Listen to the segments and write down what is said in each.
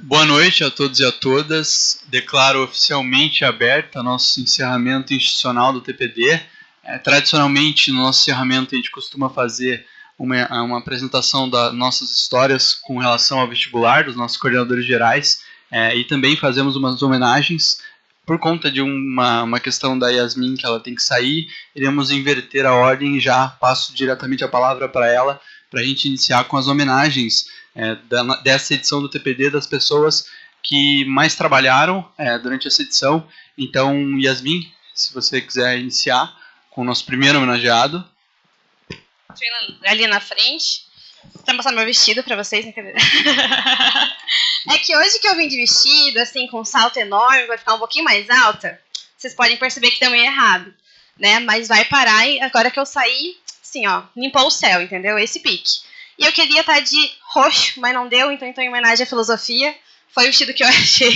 Boa noite a todos e a todas. Declaro oficialmente aberta nosso encerramento institucional do TPD. Tradicionalmente, no nosso encerramento, a gente costuma fazer uma apresentação das nossas histórias com relação ao vestibular, dos nossos coordenadores gerais, e também fazemos umas homenagens. Por conta de uma questão da Yasmin, que ela tem que sair, iremos inverter a ordem e já passo diretamente a palavra para ela, para a gente iniciar com as homenagens dessa edição do TPD, das pessoas que mais trabalharam durante essa edição. Então, Yasmin, se você quiser iniciar com o nosso primeiro homenageado. Ali na frente. Vou mostrar meu vestido pra vocês, né? É que hoje que eu vim de vestido, assim, com um salto enorme, vai ficar um pouquinho mais alta, vocês podem perceber que deu meio errado, né? Mas vai parar e agora que eu saí, assim, ó, limpou o céu, entendeu? Esse pique. E eu queria estar de roxo, mas não deu, então em homenagem à filosofia, foi o vestido que eu achei,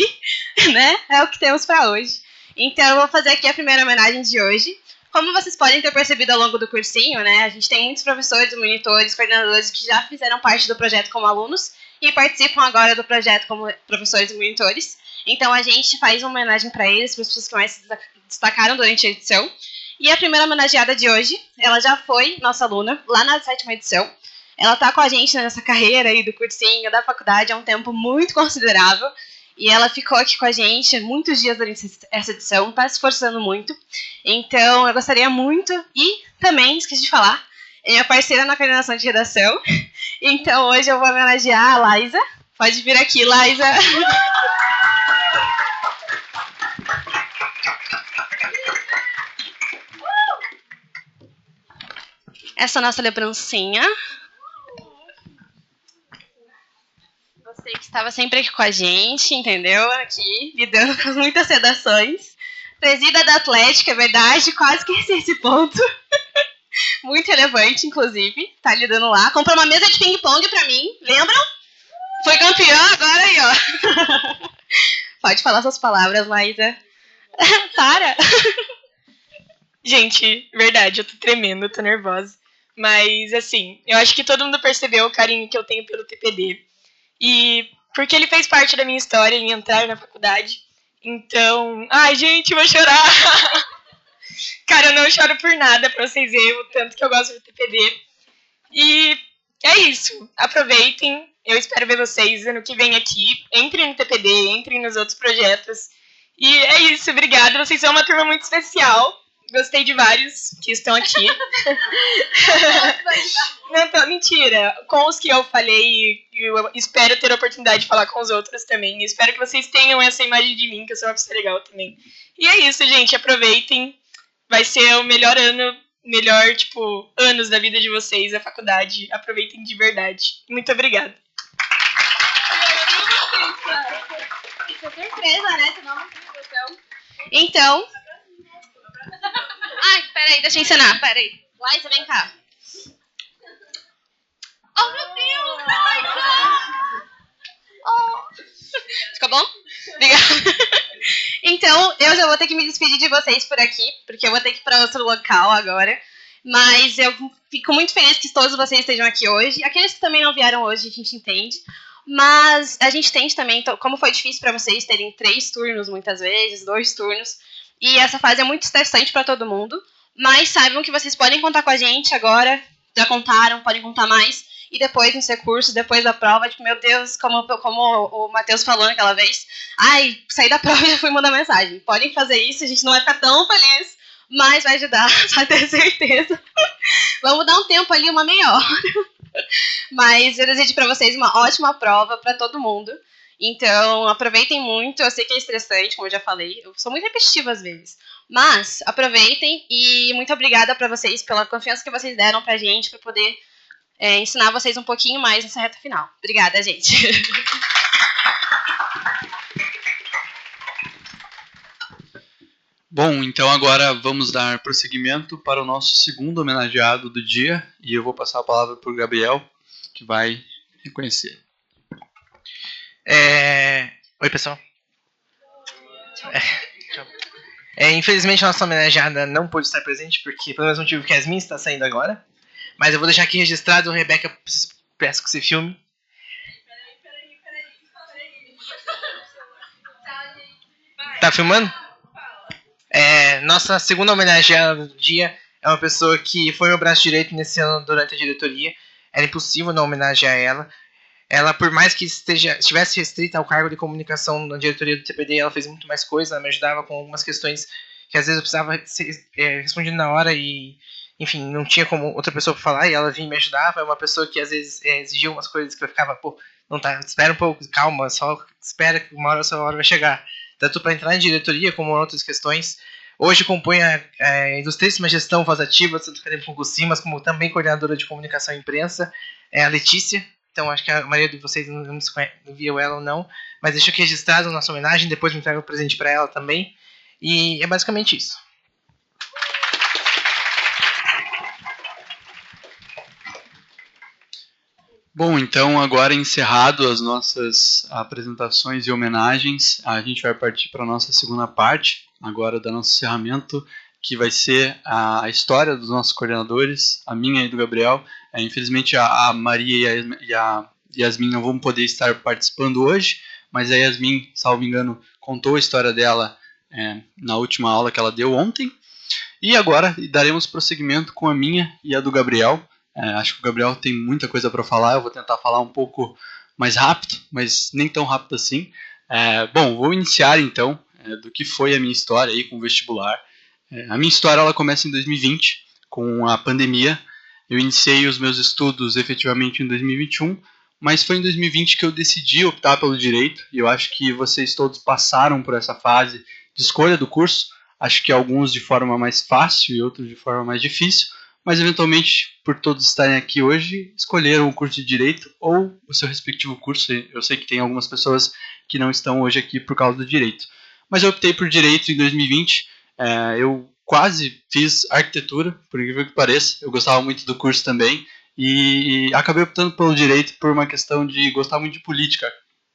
né? É o que temos pra hoje. Então eu vou fazer aqui a primeira homenagem de hoje. Como vocês podem ter percebido ao longo do cursinho, né, a gente tem muitos professores, monitores, coordenadores que já fizeram parte do projeto como alunos e participam agora do projeto como professores e monitores. Então a gente faz uma homenagem para eles, para as pessoas que mais se destacaram durante a edição. E a primeira homenageada de hoje, ela já foi nossa aluna lá na 7ª edição. Ela está com a gente nessa carreira aí do cursinho, da faculdade, há um tempo muito considerável. E ela ficou aqui com a gente muitos dias durante essa edição, está se esforçando muito. Então, eu gostaria muito, e também, esqueci de falar, é minha parceira na coordenação de redação. Então, hoje eu vou homenagear a Laísa. Pode vir aqui, Laísa. Essa é a nossa lembrancinha. Você que estava sempre aqui com a gente, entendeu? Aqui, lidando com muitas redações. Presida da Atlética, é verdade, quase que esse ponto. Muito relevante, inclusive. Tá lidando lá. Comprou uma mesa de ping-pong pra mim, lembram? Foi campeã, agora aí, ó. Pode falar suas palavras, Laísa. Para. Gente, verdade, eu tô tremendo, eu tô nervosa. Mas, assim, eu acho que todo mundo percebeu o carinho que eu tenho pelo TPD. E porque ele fez parte da minha história em entrar na faculdade. Então, ai, gente, eu vou chorar. Cara, eu não choro por nada, pra vocês verem o tanto que eu gosto do TPD. E é isso, aproveitem. Eu espero ver vocês ano que vem aqui. Entrem no TPD, entrem nos outros projetos. E é isso, obrigada. Vocês são uma turma muito especial. Gostei de vários que estão aqui. Não, tô, mentira. Com os que eu falei, eu espero ter a oportunidade de falar com os outros também. E espero que vocês tenham essa imagem de mim, que eu sou uma pessoa legal também. E é isso, gente. Aproveitem. Vai ser o melhor ano, anos da vida de vocês, a faculdade. Aproveitem de verdade. Muito obrigada. Isso é surpresa, né? Então... Ai, peraí, deixa eu ensinar, peraí. Laísa, vem cá. Oh, meu Deus! Oh. Ficou bom? Obrigada. Então, eu já vou ter que me despedir de vocês por aqui, porque eu vou ter que ir para outro local agora. Mas eu fico muito feliz que todos vocês estejam aqui hoje. Aqueles que também não vieram hoje, a gente entende. Mas a gente entende também, como foi difícil para vocês terem 3 turnos muitas vezes, 2 turnos. E essa fase é muito estressante para todo mundo. Mas saibam que vocês podem contar com a gente agora. Já contaram, podem contar mais. E depois nos recursos, depois da prova, tipo, meu Deus, como o Matheus falou naquela vez. Ai, saí da prova e já fui mandar mensagem. Podem fazer isso, a gente não vai ficar tão feliz. Mas vai ajudar, pode ter certeza. Vamos dar um tempo ali, uma meia hora. Mas eu desejo para vocês uma ótima prova para todo mundo. Então, aproveitem muito. Eu sei que é estressante, como eu já falei. Eu sou muito repetitiva às vezes. Mas aproveitem e muito obrigada para vocês pela confiança que vocês deram pra gente, para poder ensinar vocês um pouquinho mais nessa reta final. Obrigada, gente. Bom, então agora vamos dar prosseguimento para o nosso segundo homenageado do dia. E eu vou passar a palavra para o Gabriel, que vai reconhecer. Oi, pessoal. Infelizmente, a nossa homenageada não pôde estar presente, porque pelo mesmo motivo que a Yasmin está saindo agora. Mas eu vou deixar aqui registrado, Rebeca, peço que você filme. Tá filmando? Nossa segunda homenageada do dia é uma pessoa que foi meu braço direito nesse ano durante a diretoria. Era impossível não homenagear ela. Ela, por mais que estivesse restrita ao cargo de comunicação na diretoria do TPD, ela fez muito mais coisa, ela me ajudava com algumas questões que às vezes eu precisava ser respondido na hora e, enfim, não tinha como outra pessoa falar, e ela vinha e me ajudava. É uma pessoa que às vezes exigia umas coisas que eu ficava, não tá, espera um pouco, calma, só espera que uma hora a sua hora vai chegar. Tanto para entrar na diretoria como em outras questões. Hoje compõe a Ilustríssima Gestão Voz Ativa do Centro Acadêmico Concurso Simas, como também coordenadora de comunicação e imprensa, a Letícia. Então, acho que a maioria de vocês não viu ela ou não, mas deixo aqui registrado a nossa homenagem, depois me entrego o presente para ela também. E é basicamente isso. Bom, então agora encerrado as nossas apresentações e homenagens, a gente vai partir para a nossa segunda parte, agora do nosso encerramento, que vai ser a história dos nossos coordenadores, a minha e do Gabriel. Infelizmente a Maria e a Yasmin não vão poder estar participando hoje, mas a Yasmin, salvo engano, contou a história dela na última aula que ela deu ontem. E agora daremos prosseguimento com a minha e a do Gabriel. Acho que o Gabriel tem muita coisa para falar, eu vou tentar falar um pouco mais rápido, mas nem tão rápido assim. Bom, vou iniciar então do que foi a minha história aí com o vestibular. A minha história ela começa em 2020, com a pandemia. Eu iniciei os meus estudos efetivamente em 2021, mas foi em 2020 que eu decidi optar pelo direito, e eu acho que vocês todos passaram por essa fase de escolha do curso, acho que alguns de forma mais fácil e outros de forma mais difícil, mas eventualmente, por todos estarem aqui hoje, escolheram o curso de Direito ou o seu respectivo curso. Eu sei que tem algumas pessoas que não estão hoje aqui por causa do Direito. Mas eu optei por Direito em 2020, eu quase fiz Arquitetura, por incrível que pareça, eu gostava muito do curso também, e acabei optando pelo Direito por uma questão de gostar muito de política.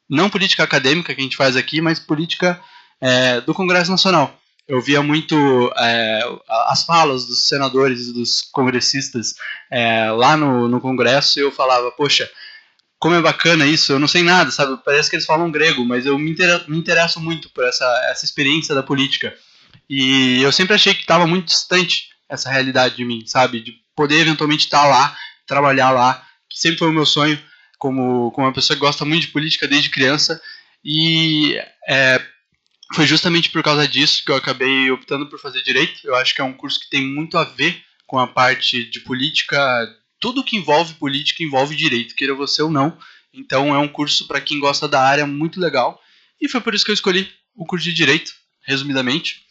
Não política acadêmica que a gente faz aqui, mas política do Congresso Nacional. Eu via muito as falas dos senadores e dos congressistas lá no Congresso, e eu falava, poxa, como é bacana isso, eu não sei nada, sabe? Parece que eles falam grego, mas eu me interesso muito por essa experiência da política. E eu sempre achei que estava muito distante essa realidade de mim, sabe? De poder eventualmente estar lá, trabalhar lá, que sempre foi o meu sonho, como uma pessoa que gosta muito de política desde criança. E foi justamente por causa disso que eu acabei optando por fazer Direito. Eu acho que é um curso que tem muito a ver com a parte de política. Tudo que envolve política envolve direito, queira você ou não. Então é um curso para quem gosta da área muito legal. E foi por isso que eu escolhi o curso de Direito, resumidamente.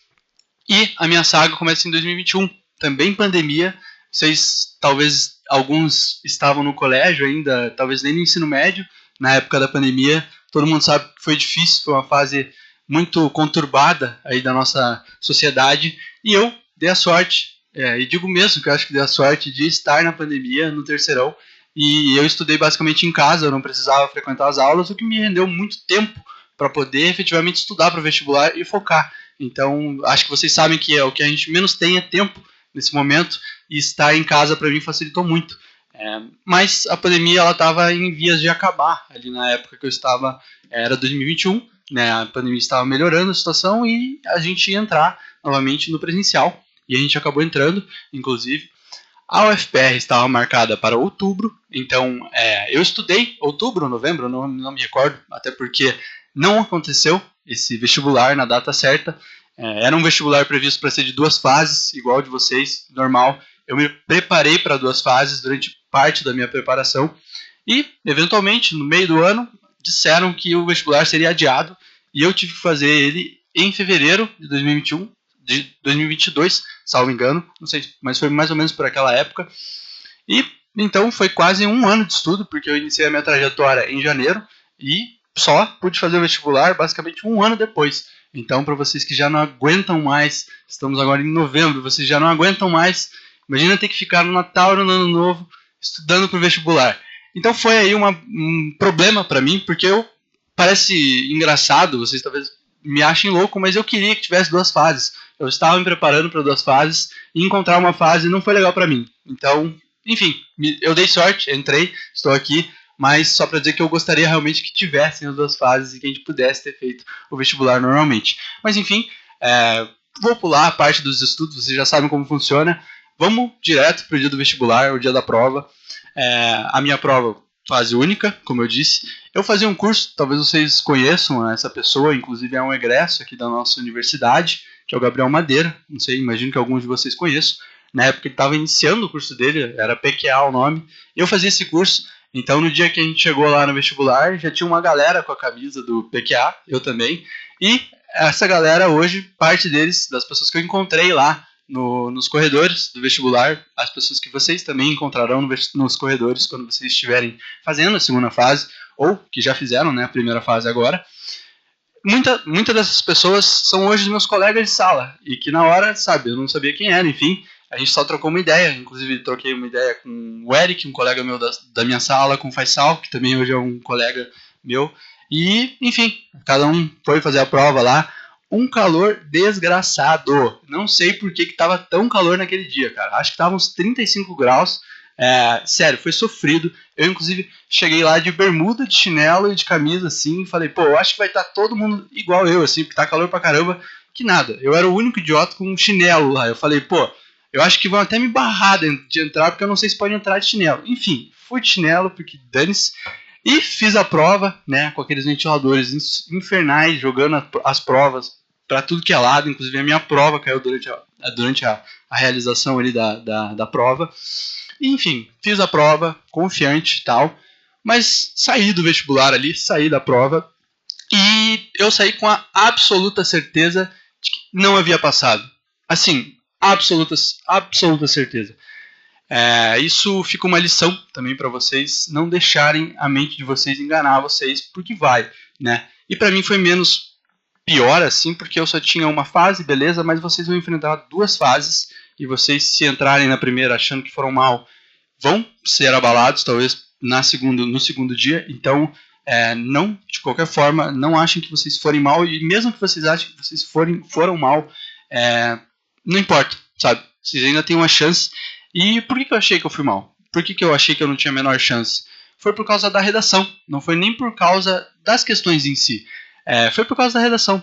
E a minha saga começa em 2021, também pandemia. Vocês, talvez alguns estavam no colégio ainda, talvez nem no ensino médio, na época da pandemia. Todo mundo sabe que foi difícil, foi uma fase muito conturbada aí da nossa sociedade, e eu dei a sorte, e digo mesmo que eu acho que dei a sorte de estar na pandemia, no terceirão, e eu estudei basicamente em casa, eu não precisava frequentar as aulas, o que me rendeu muito tempo para poder efetivamente estudar para o vestibular e focar. Então, acho que vocês sabem que o que a gente menos tem é tempo nesse momento, e estar em casa para mim facilitou muito. Mas a pandemia ela estava em vias de acabar, ali na época que eu estava, era 2021, né, a pandemia estava melhorando a situação e a gente ia entrar novamente no presencial, e a gente acabou entrando, inclusive. A UFPR estava marcada para outubro, então eu estudei outubro, novembro, não me recordo, até porque não aconteceu esse vestibular na data certa. Era um vestibular previsto para ser de 2 fases, igual de vocês, normal. Eu me preparei para 2 fases durante parte da minha preparação e, eventualmente, no meio do ano, disseram que o vestibular seria adiado e eu tive que fazer ele em fevereiro de 2021, de 2022, salvo engano, não sei, mas foi mais ou menos por aquela época. E então foi quase 1 ano de estudo, porque eu iniciei a minha trajetória em janeiro e só pude fazer o vestibular basicamente 1 ano depois. Então, para vocês que já não aguentam mais, estamos agora em novembro, vocês já não aguentam mais, imagina ter que ficar no Natal e no Ano Novo estudando para o vestibular. Então foi aí um problema para mim, porque eu parece engraçado, vocês talvez me achem louco, mas eu queria que tivesse 2 fases. Eu estava me preparando para 2 fases e encontrar uma fase não foi legal para mim. Então, enfim, eu dei sorte, entrei, estou aqui, mas só para dizer que eu gostaria realmente que tivessem as 2 fases e que a gente pudesse ter feito o vestibular normalmente. Mas enfim, vou pular a parte dos estudos, vocês já sabem como funciona. Vamos direto para o dia do vestibular, o dia da prova. A minha prova, fase única, como eu disse. Eu fazia um curso, talvez vocês conheçam essa pessoa, inclusive é um egresso aqui da nossa universidade, que é o Gabriel Madeira. Não sei, imagino que alguns de vocês conheçam. Na época ele estava iniciando o curso dele, era PQA o nome. Eu fazia esse curso, então no dia que a gente chegou lá no vestibular, já tinha uma galera com a camisa do PQA, eu também. E essa galera hoje, parte deles, das pessoas que eu encontrei lá nos corredores do vestibular, as pessoas que vocês também encontrarão nos corredores quando vocês estiverem fazendo a segunda fase, ou que já fizeram, né, a primeira fase agora. Muitas dessas pessoas são hoje meus colegas de sala, e que na hora, sabe, eu não sabia quem era, enfim, a gente só trocou uma ideia, inclusive troquei uma ideia com o Eric, um colega meu da minha sala, com o Faisal, que também hoje é um colega meu, e, enfim, cada um foi fazer a prova lá. Um calor desgraçado. Não sei por que tava tão calor naquele dia, cara. Acho que tava uns 35 graus. Sério, foi sofrido. Eu, inclusive, cheguei lá de bermuda, de chinelo e de camisa, assim. Falei, pô, eu acho que vai estar todo mundo igual eu, assim, porque tá calor pra caramba. Que nada. Eu era o único idiota com um chinelo lá. Eu falei, pô, eu acho que vão até me barrar de entrar, porque eu não sei se pode entrar de chinelo. Enfim, fui de chinelo, porque dane-se. E fiz a prova, né, com aqueles ventiladores infernais, jogando as provas para tudo que é lado. Inclusive a minha prova caiu durante a realização ali da prova. E, enfim, fiz a prova, confiante e tal, mas saí do vestibular ali, saí da prova, e eu saí com a absoluta certeza de que não havia passado. Assim, absoluta certeza. Isso fica uma lição também para vocês não deixarem a mente de vocês enganar vocês, porque vai, né? E para mim foi menos pior assim, porque eu só tinha uma fase, beleza, mas vocês vão enfrentar 2 fases, e vocês, se entrarem na primeira achando que foram mal, vão ser abalados talvez no segundo dia. Então não, de qualquer forma, não achem que vocês forem mal, e mesmo que vocês achem que vocês foram mal, não importa, sabe? Vocês ainda têm uma chance. E por que eu achei que eu fui mal? Por que eu achei que eu não tinha a menor chance? Foi por causa da redação, não foi nem por causa das questões em si. Foi por causa da redação.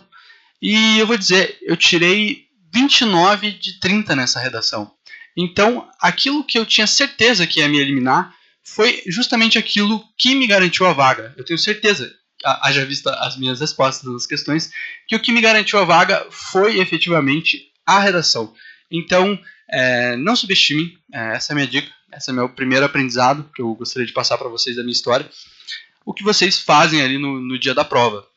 E eu vou dizer, eu tirei 29 de 30 nessa redação. Então, aquilo que eu tinha certeza que ia me eliminar foi justamente aquilo que me garantiu a vaga. Eu tenho certeza, haja vista as minhas respostas nas questões, que o que me garantiu a vaga foi efetivamente a redação. Então, não subestimem, essa é a minha dica, esse é o meu primeiro aprendizado que eu gostaria de passar para vocês da minha história. O que vocês fazem ali no dia da prova.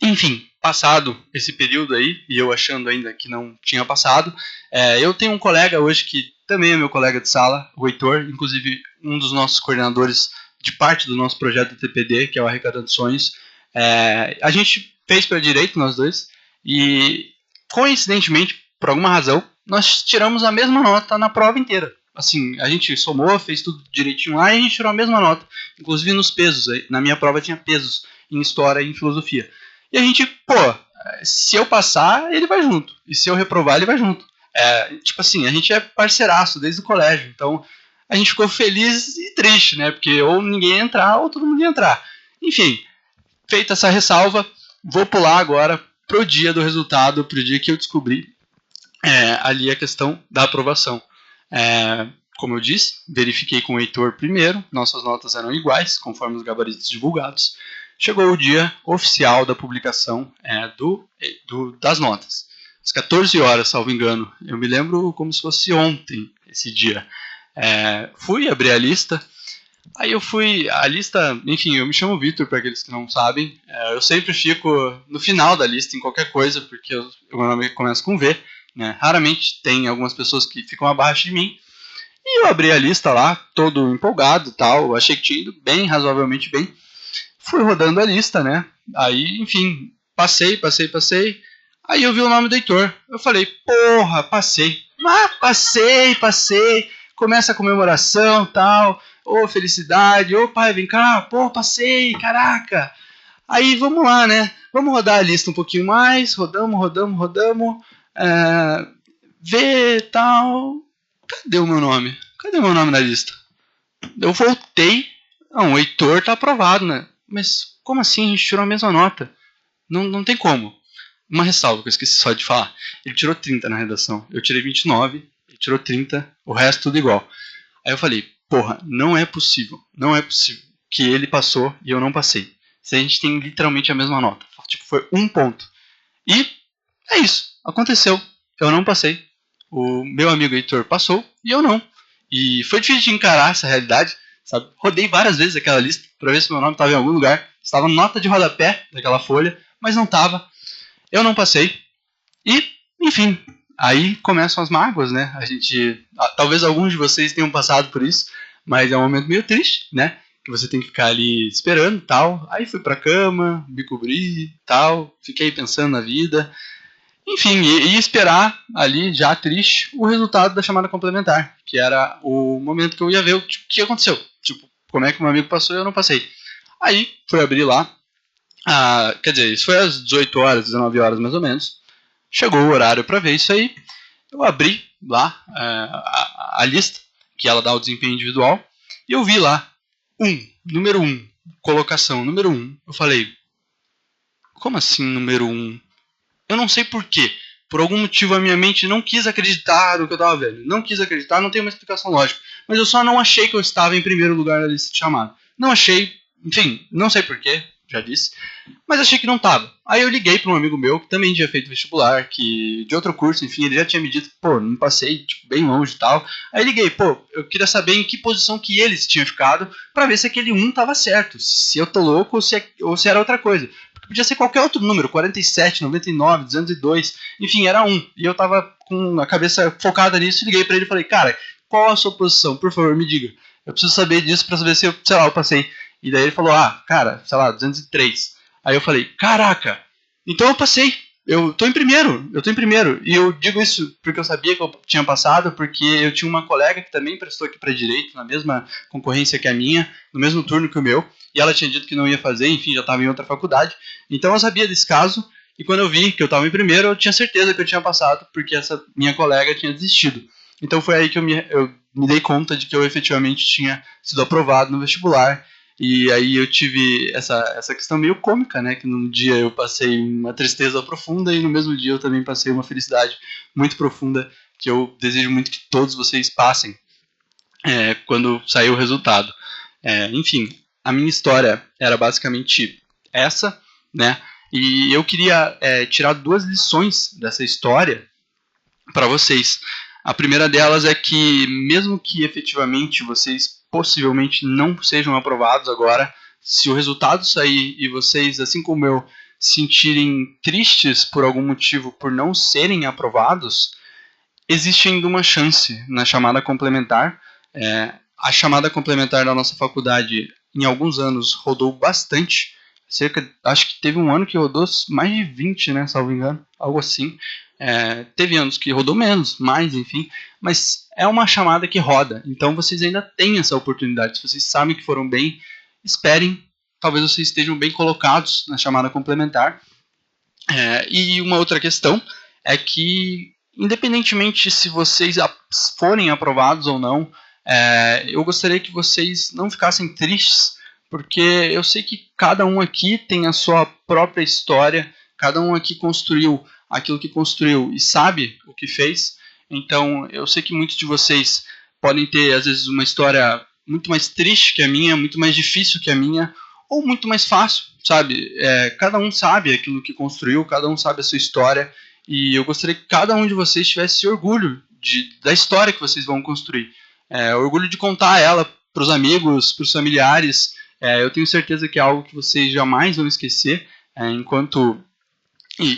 Enfim, passado esse período aí, e eu achando ainda que não tinha passado, eu tenho um colega hoje que também é meu colega de sala, o Heitor, inclusive um dos nossos coordenadores de parte do nosso projeto do TPD, que é o Arrecadando Sonhos. A gente fez para direito, nós dois, e coincidentemente, por alguma razão, nós tiramos a mesma nota na prova inteira. Assim, a gente somou, fez tudo direitinho lá e a gente tirou a mesma nota. Inclusive nos pesos. Na minha prova tinha pesos em História e em Filosofia. E a gente, se eu passar, ele vai junto. E se eu reprovar, ele vai junto. Tipo assim, a gente é parceiraço desde o colégio. Então, a gente ficou feliz e triste, né? Porque ou ninguém ia entrar, ou todo mundo ia entrar. Enfim, feita essa ressalva, vou pular agora pro dia do resultado, pro dia que eu descobri ali a questão da aprovação. Como eu disse, verifiquei com o Heitor primeiro, nossas notas eram iguais, conforme os gabaritos divulgados. Chegou o dia oficial da publicação das notas. Às 14 horas, salvo engano. Eu me lembro como se fosse ontem, esse dia. Fui abrir a lista. Aí eu fui, a lista, enfim, eu me chamo Vitor, para aqueles que não sabem. Eu sempre fico no final da lista em qualquer coisa, porque meu nome começa com V. Né? Raramente tem algumas pessoas que ficam abaixo de mim. E eu abri a lista lá, todo empolgado e tal. Achei que tinha ido bem, razoavelmente bem. Fui rodando a lista, né? Aí, enfim, passei. Aí eu vi o nome do Heitor. Eu falei, porra, passei. Mas passei. Começa a comemoração e tal. Ô, felicidade. Ô, pai, vem cá. Pô, passei, caraca. Aí vamos lá, né? Vamos rodar a lista um pouquinho mais. Rodamos. Vê tal. Cadê o meu nome? Cadê o meu nome na lista? Eu voltei. Não, o Heitor tá aprovado, né? Mas como assim? A gente tirou a mesma nota. Não tem como. Uma ressalva que eu esqueci só de falar. Ele tirou 30 na redação. Eu tirei 29. Ele tirou 30. O resto tudo igual. Aí eu falei, porra, não é possível que ele passou e eu não passei. Se a gente tem literalmente a mesma nota. Tipo, foi 1 ponto. E é isso. Aconteceu. Eu não passei. O meu amigo Heitor passou e eu não. E foi difícil de encarar essa realidade, sabe? Rodei várias vezes aquela lista para ver se meu nome estava em algum lugar. Estava nota de rodapé daquela folha, mas não estava. Eu não passei. E, enfim, aí começam as mágoas, né? Talvez alguns de vocês tenham passado por isso, mas é um momento meio triste, né? Que você tem que ficar ali esperando e tal. Aí fui pra cama, me cobri e tal. Fiquei pensando na vida. Enfim, e esperar ali, já triste, o resultado da chamada complementar, que era o momento que eu ia ver o que aconteceu. Tipo, como é que o meu amigo passou e eu não passei. Aí, fui abrir lá, quer dizer, isso foi às 18 horas, 19 horas mais ou menos. Chegou o horário para ver isso aí. Eu abri lá a lista, que ela dá o desempenho individual, e eu vi lá, número 1, colocação número 1. Eu falei, como assim número 1? Eu não sei porquê. Por algum motivo a minha mente não quis acreditar no que eu estava vendo. Não quis acreditar, não tem uma explicação lógica. Mas eu só não achei que eu estava em primeiro lugar na lista de chamada. Não achei, enfim, não sei porquê, já disse. Mas achei que não estava. Aí eu liguei para um amigo meu que também tinha feito vestibular, que de outro curso, enfim, ele já tinha me dito que, pô, não passei, tipo, bem longe e tal. Aí liguei, pô, eu queria saber em que posição que eles tinham ficado para ver se aquele 1 estava certo. Se eu tô louco ou se era outra coisa. Podia ser qualquer outro número, 47, 99, 202, enfim, era 1. E eu tava com a cabeça focada nisso, liguei pra ele e falei, cara, qual a sua posição? Por favor, me diga. Eu preciso saber disso pra saber se eu, sei lá, eu passei. E daí ele falou, cara, sei lá, 203. Aí eu falei, caraca, então eu passei. Eu tô em primeiro. E eu digo isso porque eu sabia que eu tinha passado, porque eu tinha uma colega que também prestou aqui pra direito, na mesma concorrência que a minha, no mesmo turno que o meu, e ela tinha dito que não ia fazer, enfim, já estava em outra faculdade. Então eu sabia desse caso, e quando eu vi que eu estava em primeiro, eu tinha certeza que eu tinha passado, porque essa minha colega tinha desistido. Então foi aí que eu me dei conta de que eu efetivamente tinha sido aprovado no vestibular. E aí eu tive essa questão meio cômica, né? Que num dia eu passei uma tristeza profunda e no mesmo dia eu também passei uma felicidade muito profunda, que eu desejo muito que todos vocês passem quando sair o resultado. Enfim, a minha história era basicamente essa, né? E eu queria tirar 2 lições dessa história para vocês. A primeira delas é que, mesmo que efetivamente vocês possivelmente não sejam aprovados agora, se o resultado sair e vocês, assim como eu, se sentirem tristes por algum motivo por não serem aprovados, existe ainda uma chance na chamada complementar. A chamada complementar da nossa faculdade, em alguns anos, rodou bastante. Acho que teve um ano que rodou mais de 20, né, salvo engano, algo assim. Teve anos que rodou menos, mais, enfim, mas é uma chamada que roda, então vocês ainda têm essa oportunidade. Se vocês sabem que foram bem, esperem, talvez vocês estejam bem colocados na chamada complementar. E uma outra questão é que, independentemente se vocês forem aprovados ou não, eu gostaria que vocês não ficassem tristes, porque eu sei que cada um aqui tem a sua própria história, cada um aqui construiu aquilo que construiu e sabe o que fez. Então eu sei que muitos de vocês podem ter às vezes uma história muito mais triste que a minha, muito mais difícil que a minha, ou muito mais fácil, sabe? Cada um sabe aquilo que construiu, cada um sabe a sua história, e eu gostaria que cada um de vocês tivesse orgulho da história que vocês vão construir. Orgulho de contar ela para os amigos, para os familiares. Eu tenho certeza que é algo que vocês jamais vão esquecer,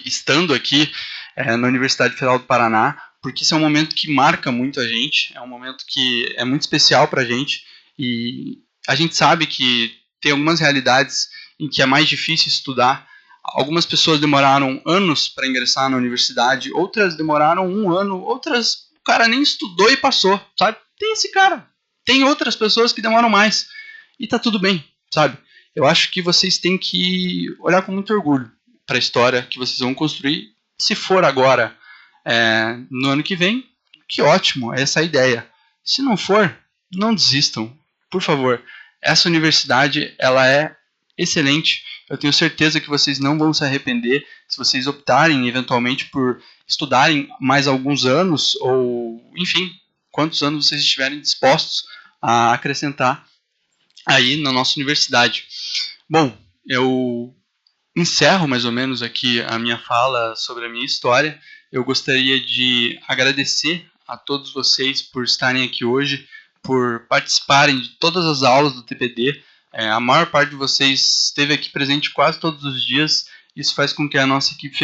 estando aqui na Universidade Federal do Paraná, porque isso é um momento que marca muito a gente, é um momento que é muito especial para a gente, e a gente sabe que tem algumas realidades em que é mais difícil estudar. Algumas pessoas demoraram anos para ingressar na universidade, outras demoraram 1 ano, outras o cara nem estudou e passou, sabe? Tem esse cara. Tem outras pessoas que demoram mais. E tá tudo bem, sabe? eu acho que vocês têm que olhar com muito orgulho para a história que vocês vão construir. Se for agora, no ano que vem, que ótimo, essa é a ideia. Se não for, não desistam, por favor. Essa universidade, ela é excelente. Eu tenho certeza que vocês não vão se arrepender se vocês optarem eventualmente por estudarem mais alguns anos, ou enfim, quantos anos vocês estiverem dispostos a acrescentar aí na nossa universidade. Bom, eu encerro mais ou menos aqui a minha fala sobre a minha história. Eu gostaria de agradecer a todos vocês por estarem aqui hoje, por participarem de todas as aulas do TPD. A maior parte de vocês esteve aqui presente quase todos os dias. Isso faz com que a nossa equipe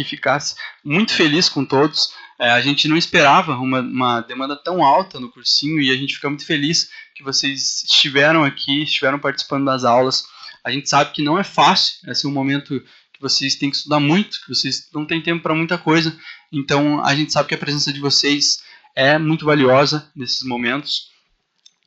ficasse muito feliz com todos. A gente não esperava uma demanda tão alta no cursinho e a gente fica muito feliz que vocês estiveram aqui, estiveram participando das aulas. A gente sabe que não é fácil, esse é um momento que vocês têm que estudar muito, que vocês não têm tempo para muita coisa, então a gente sabe que a presença de vocês é muito valiosa nesses momentos.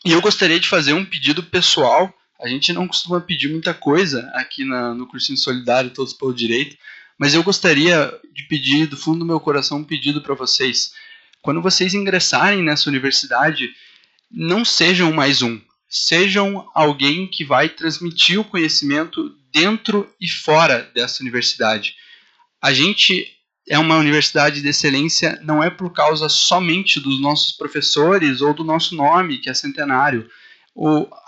E eu gostaria de fazer um pedido pessoal. A gente não costuma pedir muita coisa aqui no Cursinho Solidário Todos pelo Direito, mas eu gostaria de pedir do fundo do meu coração um pedido para vocês. Quando vocês ingressarem nessa universidade, não sejam mais um. Sejam alguém que vai transmitir o conhecimento dentro e fora dessa universidade. A gente é uma universidade de excelência não é por causa somente dos nossos professores ou do nosso nome, que é centenário.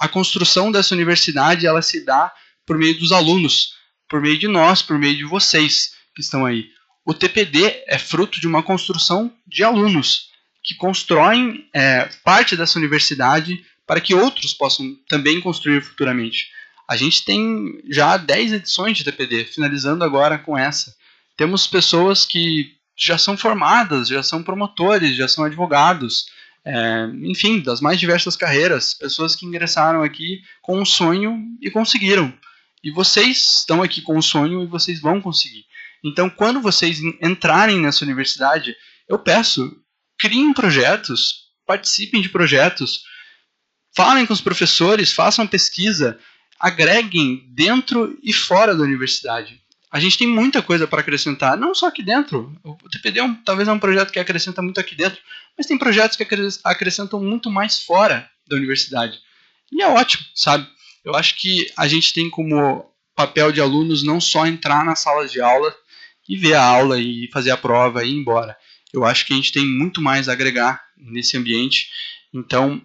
A construção dessa universidade ela se dá por meio dos alunos, por meio de nós, por meio de vocês que estão aí. O TPD é fruto de uma construção de alunos que constroem parte dessa universidade para que outros possam também construir futuramente. A gente tem já 10 edições de TPD, finalizando agora com essa. Temos pessoas que já são formadas, já são promotores, já são advogados, enfim, das mais diversas carreiras, pessoas que ingressaram aqui com um sonho e conseguiram. E vocês estão aqui com um sonho e vocês vão conseguir. Então, quando vocês entrarem nessa universidade, eu peço, criem projetos, participem de projetos, falem com os professores, façam pesquisa, agreguem dentro e fora da universidade. A gente tem muita coisa para acrescentar, não só aqui dentro. O TPD talvez é um projeto que acrescenta muito aqui dentro, mas tem projetos que acrescentam muito mais fora da universidade. E é ótimo, sabe? Eu acho que a gente tem como papel de alunos não só entrar na sala de aula e ver a aula e fazer a prova e ir embora. Eu acho que a gente tem muito mais a agregar nesse ambiente. Então,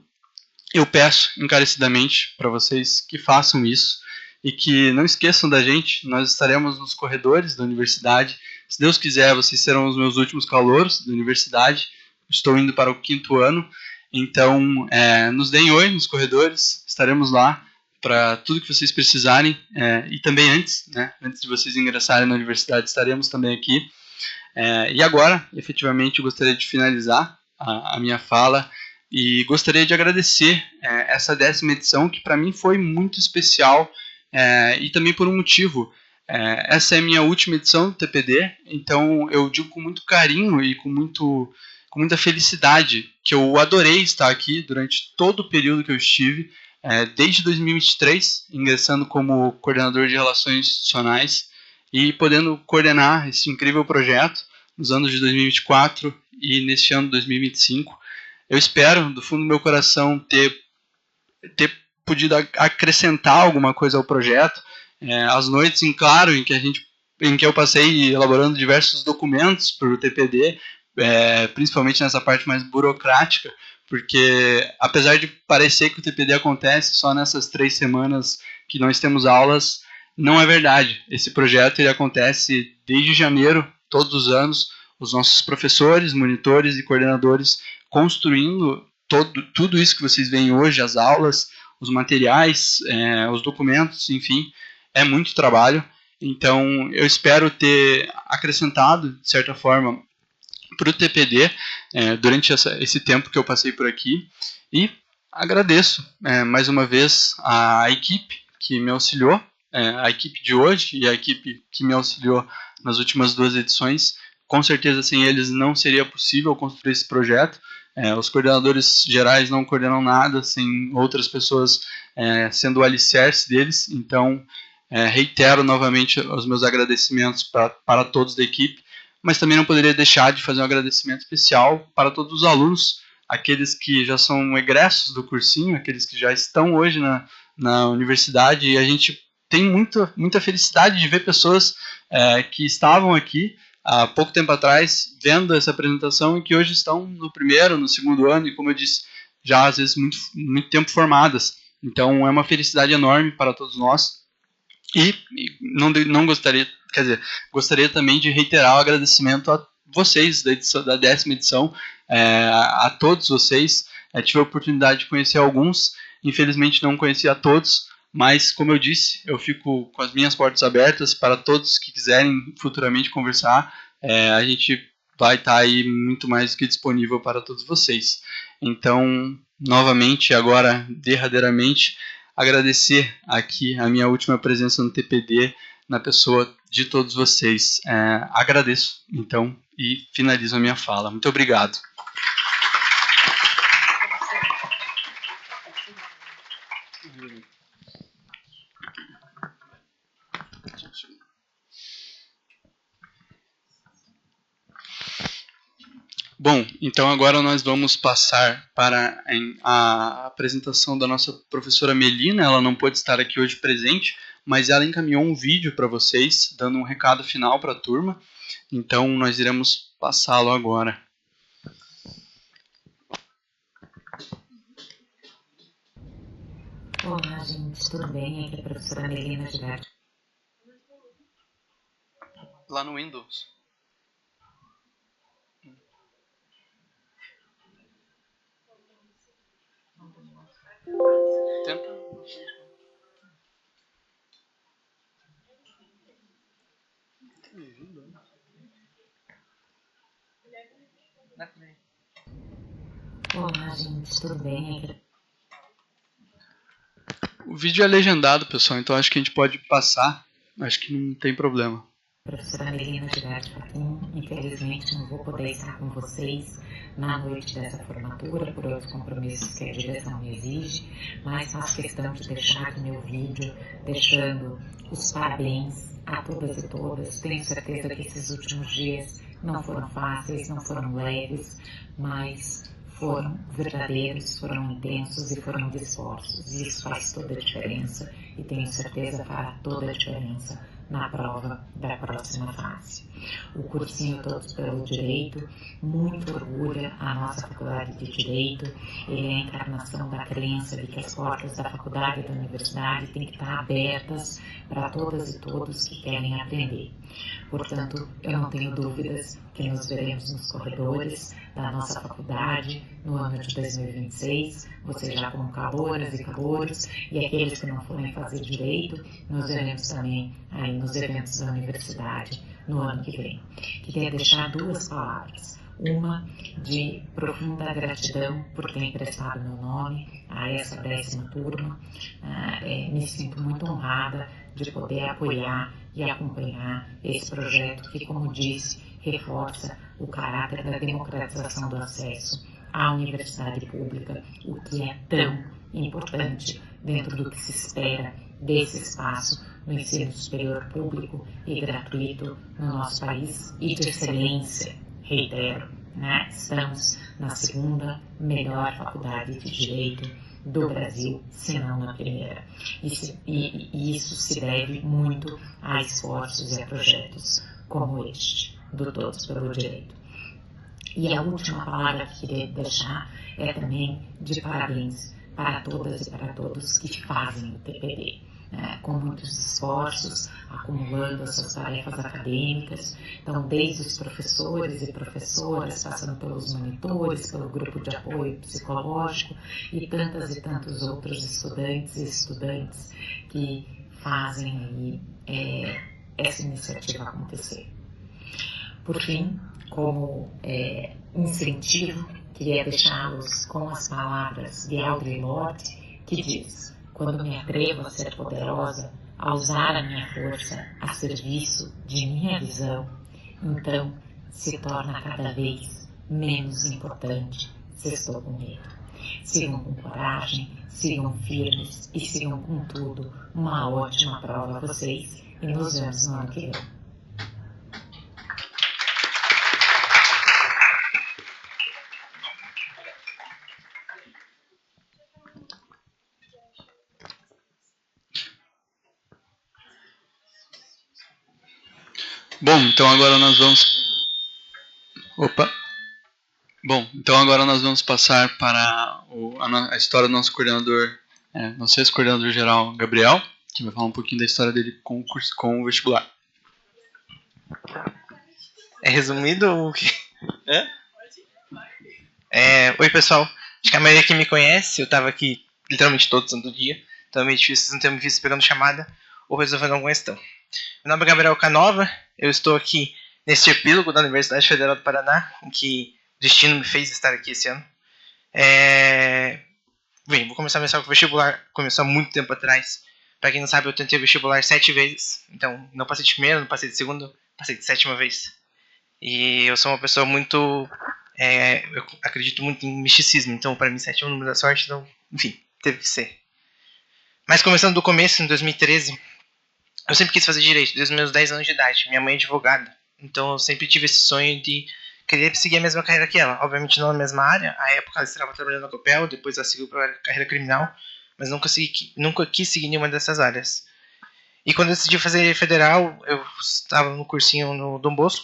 eu peço encarecidamente para vocês que façam isso e que não esqueçam da gente. Nós estaremos nos corredores da universidade. Se Deus quiser, vocês serão os meus últimos calouros da universidade. Estou indo para o 5º ano. Então, nos deem oi nos corredores. Estaremos lá para tudo que vocês precisarem. E também antes de vocês ingressarem na universidade, estaremos também aqui. E agora, efetivamente, eu gostaria de finalizar a minha fala e gostaria de agradecer essa 10ª edição, que para mim foi muito especial, e também por um motivo. Essa é a minha última edição do TPD, então eu digo com muito carinho e com muita felicidade que eu adorei estar aqui durante todo o período que eu estive, desde 2023, ingressando como coordenador de relações institucionais e podendo coordenar esse incrível projeto nos anos de 2024 e neste ano de 2025. Eu espero, do fundo do meu coração, ter podido acrescentar alguma coisa ao projeto. As noites em claro em que eu passei elaborando diversos documentos para o TPD, principalmente nessa parte mais burocrática, porque apesar de parecer que o TPD acontece só nessas 3 semanas que nós temos aulas, não é verdade. Esse projeto ele acontece desde janeiro, todos os anos, os nossos professores, monitores e coordenadores construindo tudo isso que vocês veem hoje, as aulas, os materiais, os documentos, enfim, é muito trabalho. Então, eu espero ter acrescentado, de certa forma, para o TPD durante esse tempo que eu passei por aqui. E agradeço mais uma vez a equipe que me auxiliou, a equipe de hoje e a equipe que me auxiliou nas últimas 2 edições. Com certeza, sem eles, não seria possível construir esse projeto. Os coordenadores gerais não coordenam nada sem outras pessoas sendo o alicerce deles. Então, reitero novamente os meus agradecimentos para todos da equipe, mas também não poderia deixar de fazer um agradecimento especial para todos os alunos, aqueles que já são egressos do cursinho, aqueles que já estão hoje na universidade, e a gente tem muita felicidade de ver pessoas que estavam aqui há pouco tempo atrás vendo essa apresentação e que hoje estão no primeiro, no segundo ano e, como eu disse, já às vezes muito tempo formadas. Então é uma felicidade enorme para todos nós e não gostaria, quer dizer, gostaria também de reiterar o agradecimento a vocês da 10ª edição, a todos vocês. Tive a oportunidade de conhecer alguns, infelizmente não conheci a todos, mas, como eu disse, eu fico com as minhas portas abertas para todos que quiserem futuramente conversar. A gente vai estar aí muito mais do que disponível para todos vocês. Então, novamente, agora, derradeiramente, agradecer aqui a minha última presença no TPD, na pessoa de todos vocês. Agradeço, então, e finalizo a minha fala. Muito obrigado. Bom, então agora nós vamos passar para a apresentação da nossa professora Melina. Ela não pôde estar aqui hoje presente, mas ela encaminhou um vídeo para vocês, dando um recado final para a turma. Então nós iremos passá-lo agora. Olá, gente, tudo bem? Aqui é a professora Melina Gilberto. Lá no Windows. Tenta. Olá, gente, tudo bem? O vídeo é legendado, pessoal, então acho que a gente pode passar. Acho que não tem problema. Professora Melina Gilberto Fachin, infelizmente não vou poder estar com vocês na noite dessa formatura, por outros compromissos que a direção me exige, mas faço questão de deixar aqui meu vídeo, deixando os parabéns a todas e todas. Tenho certeza que esses últimos dias não foram fáceis, não foram leves, mas foram verdadeiros, foram intensos e foram de esforços. E isso faz toda a diferença e tenho certeza fará toda a diferença na prova da próxima fase. O cursinho Todos pelo Direito muito orgulha a nossa faculdade de Direito. Ele é a encarnação da crença de que as portas da faculdade e da universidade têm que estar abertas para todas e todos que querem aprender. Portanto, eu não tenho dúvidas que nos veremos nos corredores da nossa faculdade no ano de 2026, vocês já como caloras e calouros, e aqueles que não forem fazer direito, nos veremos também aí nos eventos da universidade no ano que vem. Queria deixar duas palavras. Uma de profunda gratidão por ter emprestado meu nome a essa 10ª turma. Me sinto muito honrada de poder apoiar e acompanhar esse projeto que, como disse, reforça o caráter da democratização do acesso à universidade pública, o que é tão importante dentro do que se espera desse espaço no ensino superior público e gratuito no nosso país e de excelência, reitero, né? Estamos na 2ª melhor faculdade de Direito do Brasil, se não na primeira. E isso se deve muito a esforços e a projetos como este, do Todos pelo Direito. E a última palavra que queria deixar é também de parabéns para todas e para todos que fazem o TPD, com muitos esforços, acumulando as suas tarefas acadêmicas. Então, desde os professores e professoras, passando pelos monitores, pelo grupo de apoio psicológico e tantos outros estudantes e estudantes que fazem aí essa iniciativa acontecer. Por fim, como incentivo, queria deixá-los com as palavras de Audre Lorde, que diz: quando me atrevo a ser poderosa, a usar a minha força a serviço de minha visão, então se torna cada vez menos importante Sextou com medo. Sigam com coragem, sigam firmes e sigam com tudo. Uma ótima prova a vocês e nos vemos no ano que vem. Bom, então agora nós vamos... Então agora nós vamos passar para a história do nosso coordenador, nosso ex-coordenador geral, Gabriel, que vai falar um pouquinho da história dele com o vestibular. É resumido o que... Oi, pessoal. Acho que a maioria que me conhece, eu tava aqui literalmente todo santo dia. Então é meio difícil não ter me visto pegando chamada ou resolvendo alguma questão. Meu nome é Gabriel Canova. Eu estou aqui neste epílogo da Universidade Federal do Paraná, em que o destino me fez estar aqui esse ano. Bem, vou começar a mencionar que o vestibular começou há muito tempo atrás. Para quem não sabe, eu tentei o vestibular 7 vezes. Então, não passei de primeira, não passei de segunda, passei de 7ª vez. E eu sou uma pessoa muito... eu acredito muito em misticismo. Então, para mim, 7 é um número da sorte. Então, enfim, teve que ser. Mas começando do começo, em 2013, eu sempre quis fazer direito, desde os meus 10 anos de idade. Minha mãe é advogada. Então, eu sempre tive esse sonho de querer seguir a mesma carreira que ela. Obviamente não na mesma área. À época ela estava trabalhando na Copel, depois ela seguiu para a carreira criminal, mas nunca quis seguir nenhuma dessas áreas. E quando eu decidi fazer federal, eu estava no cursinho no Dom Bosco,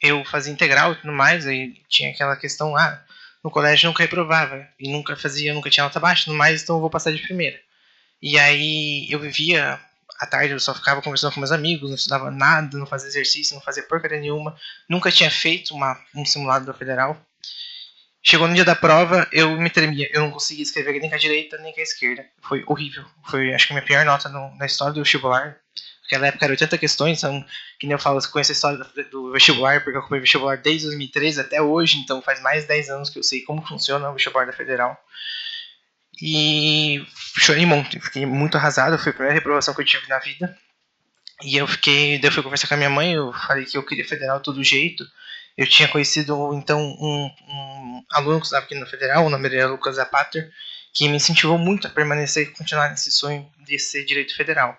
eu fazia integral e tudo mais, aí tinha aquela questão, no colégio nunca reprovava, e nunca tinha nota baixa e tudo mais, então eu vou passar de primeira. E aí eu vivia... À tarde eu só ficava conversando com meus amigos, não estudava nada, não fazia exercício, não fazia porcaria nenhuma. Nunca tinha feito um simulado da federal. Chegou no dia da prova, eu me tremia. Eu não conseguia escrever nem com a direita, nem com a esquerda. Foi horrível. Foi, acho que, a minha pior nota na história do vestibular. Naquela época eram 80 questões, então, que nem eu falo, eu conheço a história do vestibular, porque eu acompanhei vestibular desde 2013 até hoje, então faz mais de 10 anos que eu sei como funciona o vestibular da federal. E chorei muito, fiquei muito arrasado, foi a primeira reprovação que eu tive na vida. E daí eu fui conversar com a minha mãe, eu falei que eu queria federal de todo jeito. Eu tinha conhecido, então, um aluno que estava aqui na federal, o nome dele era Lucas Zapater, que me incentivou muito a permanecer e continuar nesse sonho de ser direito federal.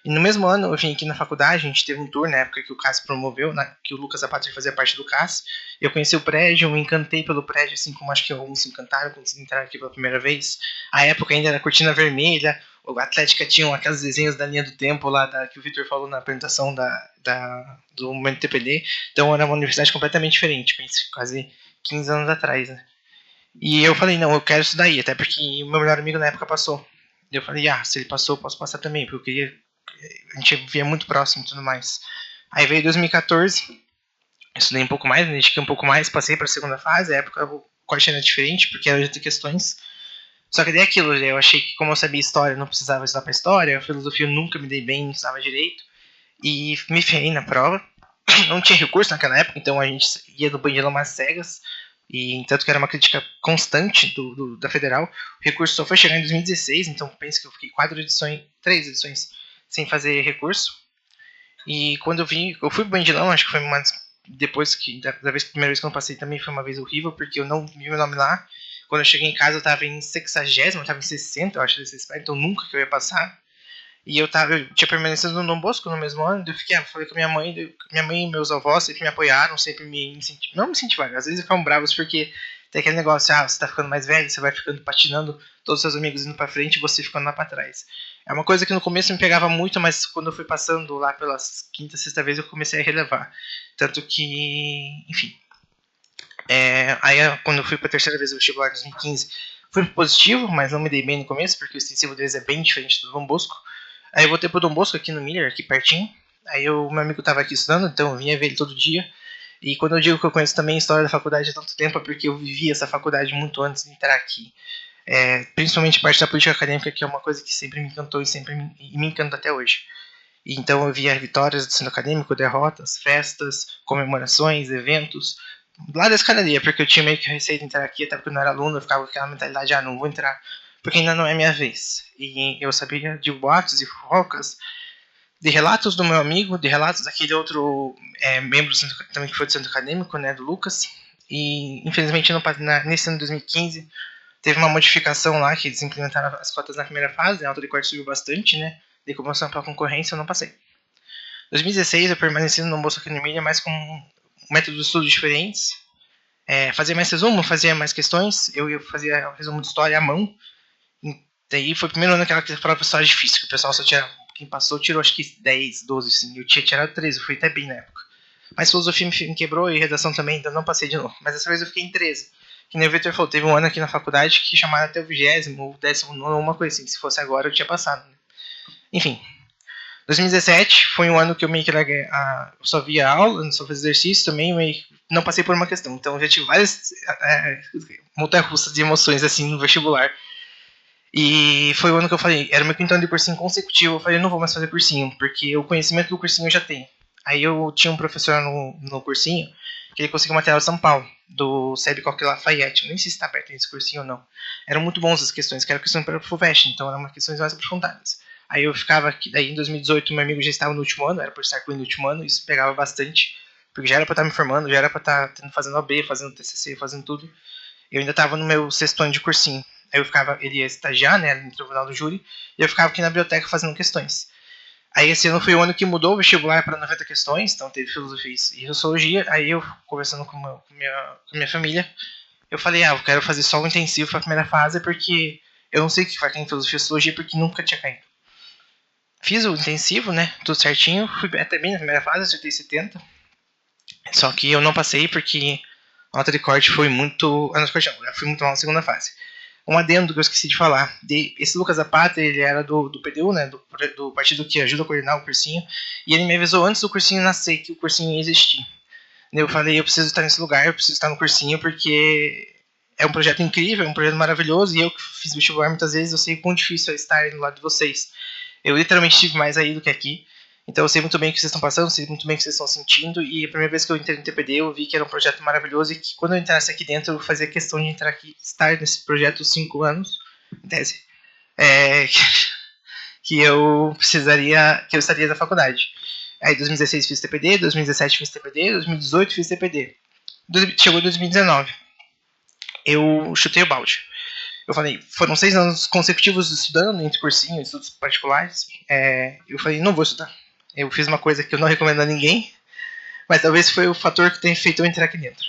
E no mesmo ano, eu vim aqui na faculdade, a gente teve um tour na época que o CAS promoveu, que o Lucas Zapater fazia parte do CAS. Eu conheci o prédio, me encantei pelo prédio, assim como acho que alguns se encantaram quando entraram aqui pela primeira vez. A época ainda era cortina vermelha, o Atlética tinha aqueles desenhos da linha do tempo lá, que o Victor falou na apresentação do momento TPD. Então era uma universidade completamente diferente, pense, quase 15 anos atrás, né? E eu falei, não, eu quero isso daí, até porque o meu melhor amigo na época passou. Eu falei, se ele passou, eu posso passar também, porque eu queria... A gente via muito próximo e tudo mais. Aí veio 2014, eu estudei um pouco mais, me dediquei um pouco mais, passei para a segunda fase, a época o corte era diferente, porque era de questões. Só que daí aquilo, eu achei que como eu sabia história, eu não precisava estudar para história, a filosofia eu nunca me dei bem, não estudava direito, e me ferrei na prova. Não tinha recurso naquela época, então a gente ia no banheiro umas cegas, e tanto que era uma crítica constante da federal. O recurso só foi chegar em 2016, então penso que eu fiquei 3 edições sem fazer recurso. E quando eu fui pro Bandilão, acho que foi depois que, da primeira vez que eu não passei também foi uma vez horrível, porque eu não vi meu nome lá. Quando eu cheguei em casa eu tava em 60ª, eu tava em 60, eu acho, então nunca que eu ia passar. E eu tinha permanecido no Dom Bosco no mesmo ano, eu falei com minha mãe e meus avós sempre me apoiaram, sempre não me incentivaram, às vezes ficavam bravos porque tem aquele negócio, você tá ficando mais velho, você vai ficando patinando, todos os seus amigos indo pra frente e você ficando lá pra trás. É uma coisa que no começo me pegava muito, mas quando eu fui passando lá pelas quinta, sexta vez eu comecei a relevar. Tanto que, enfim. Aí quando eu fui pra terceira vez o vestibular em 2015, foi positivo, mas não me dei bem no começo, porque o extensivo deles é bem diferente do Dom Bosco. Aí eu voltei pro Dom Bosco aqui no Miller, aqui pertinho. Aí meu amigo tava aqui estudando, então eu vinha ver ele todo dia. E quando eu digo que eu conheço também a história da faculdade há tanto tempo, é porque eu vivi essa faculdade muito antes de entrar aqui. Principalmente a parte da política acadêmica, que é uma coisa que sempre me encantou e me encanta até hoje. E então eu via vitórias do centro acadêmico, derrotas, festas, comemorações, eventos, lá da escadaria, porque eu tinha meio que receio de entrar aqui, até porque eu não era aluno, eu ficava com aquela mentalidade, não vou entrar, porque ainda não é minha vez. E eu sabia de boatos e fofocas, de relatos do meu amigo, de relatos daquele outro membro do centro, também que foi do centro acadêmico, né, do Lucas, e infelizmente nesse ano de 2015 teve uma modificação lá que eles implementaram as cotas na primeira fase, a nota de corte subiu bastante, né? De começou para concorrência, eu não passei. Em 2016 eu permaneci no Bolsa Academia, mas com métodos de estudo diferentes. Fazia mais resumo, fazia mais questões, eu fazia resumo de história à mão. Daí foi o primeiro ano que a prova história difícil, que o pessoal só tinha, quem passou tirou acho que 10, 12, sim. Eu tinha tirado 13, eu fui até bem na época. Mas filosofia me quebrou e redação também, então não passei de novo. Mas dessa vez eu fiquei em 13. Que nem o Victor falou, teve um ano aqui na faculdade que chamaram até o 20º ou 19º, uma coisa assim. Se fosse agora eu tinha passado. Enfim. 2017 foi um ano que eu meio que só via aula, só fazia exercício também, meio não passei por uma questão. Então eu já tive várias montanhas-russas de emoções assim no vestibular. E foi o ano que eu falei, era meu 5º ano de cursinho consecutivo, eu falei, não vou mais fazer cursinho, porque o conhecimento do cursinho eu já tenho. Aí eu tinha um professor no cursinho, que ele conseguiu material de São Paulo, do SEB Coque Lafayette, nem sei se está aberto esse cursinho ou não. Eram muito bons as questões, que eram questões para o FUVEST, então eram questões mais aprofundadas. Aí eu ficava aqui, daí em 2018 meu amigo já estava no último ano, era por estar com ele no último ano, isso pegava bastante, porque já era para estar me formando, já era para estar fazendo OB, fazendo TCC, fazendo tudo. Eu ainda estava no meu 6º ano de cursinho. Aí eu ficava, ele ia estagiar, né, no tribunal do júri, e eu ficava aqui na biblioteca fazendo questões. Aí esse ano foi o ano que mudou o vestibular para 90 questões, então teve filosofia e sociologia. Aí eu, conversando com minha família, eu falei, eu quero fazer só o intensivo para a primeira fase, porque eu não sei o que vai cair em filosofia e sociologia, porque nunca tinha caído. Fiz o intensivo, né, tudo certinho, fui até bem na primeira fase, acertei 70. Só que eu não passei porque a nota de corte foi muito... eu fui muito mal na segunda fase. Um adendo que eu esqueci de falar. Esse Lucas Zapata, ele era do PDU, né, do partido que ajuda a coordenar o cursinho, e ele me avisou antes do cursinho nascer que o cursinho ia existir. Eu falei, eu preciso estar nesse lugar, eu preciso estar no cursinho, porque é um projeto incrível, é um projeto maravilhoso, e eu que fiz vestibular muitas vezes, eu sei quão difícil é estar do lado de vocês. Eu literalmente estive mais aí do que aqui, então eu sei muito bem o que vocês estão passando, sei muito bem o que vocês estão sentindo, e a primeira vez que eu entrei no TPD eu vi que era um projeto maravilhoso e que quando eu entrasse aqui dentro eu fazia questão de entrar aqui, estar nesse projeto 5 anos, em tese, que eu estaria da faculdade. Aí 2016 fiz TPD, 2017 fiz TPD, 2018 fiz TPD. Chegou 2019, eu chutei o balde. Eu falei, foram 6 anos consecutivos estudando, entre cursinho e estudos particulares, eu falei, não vou estudar. Eu fiz uma coisa que eu não recomendo a ninguém, mas talvez foi o fator que tenha feito eu entrar aqui dentro.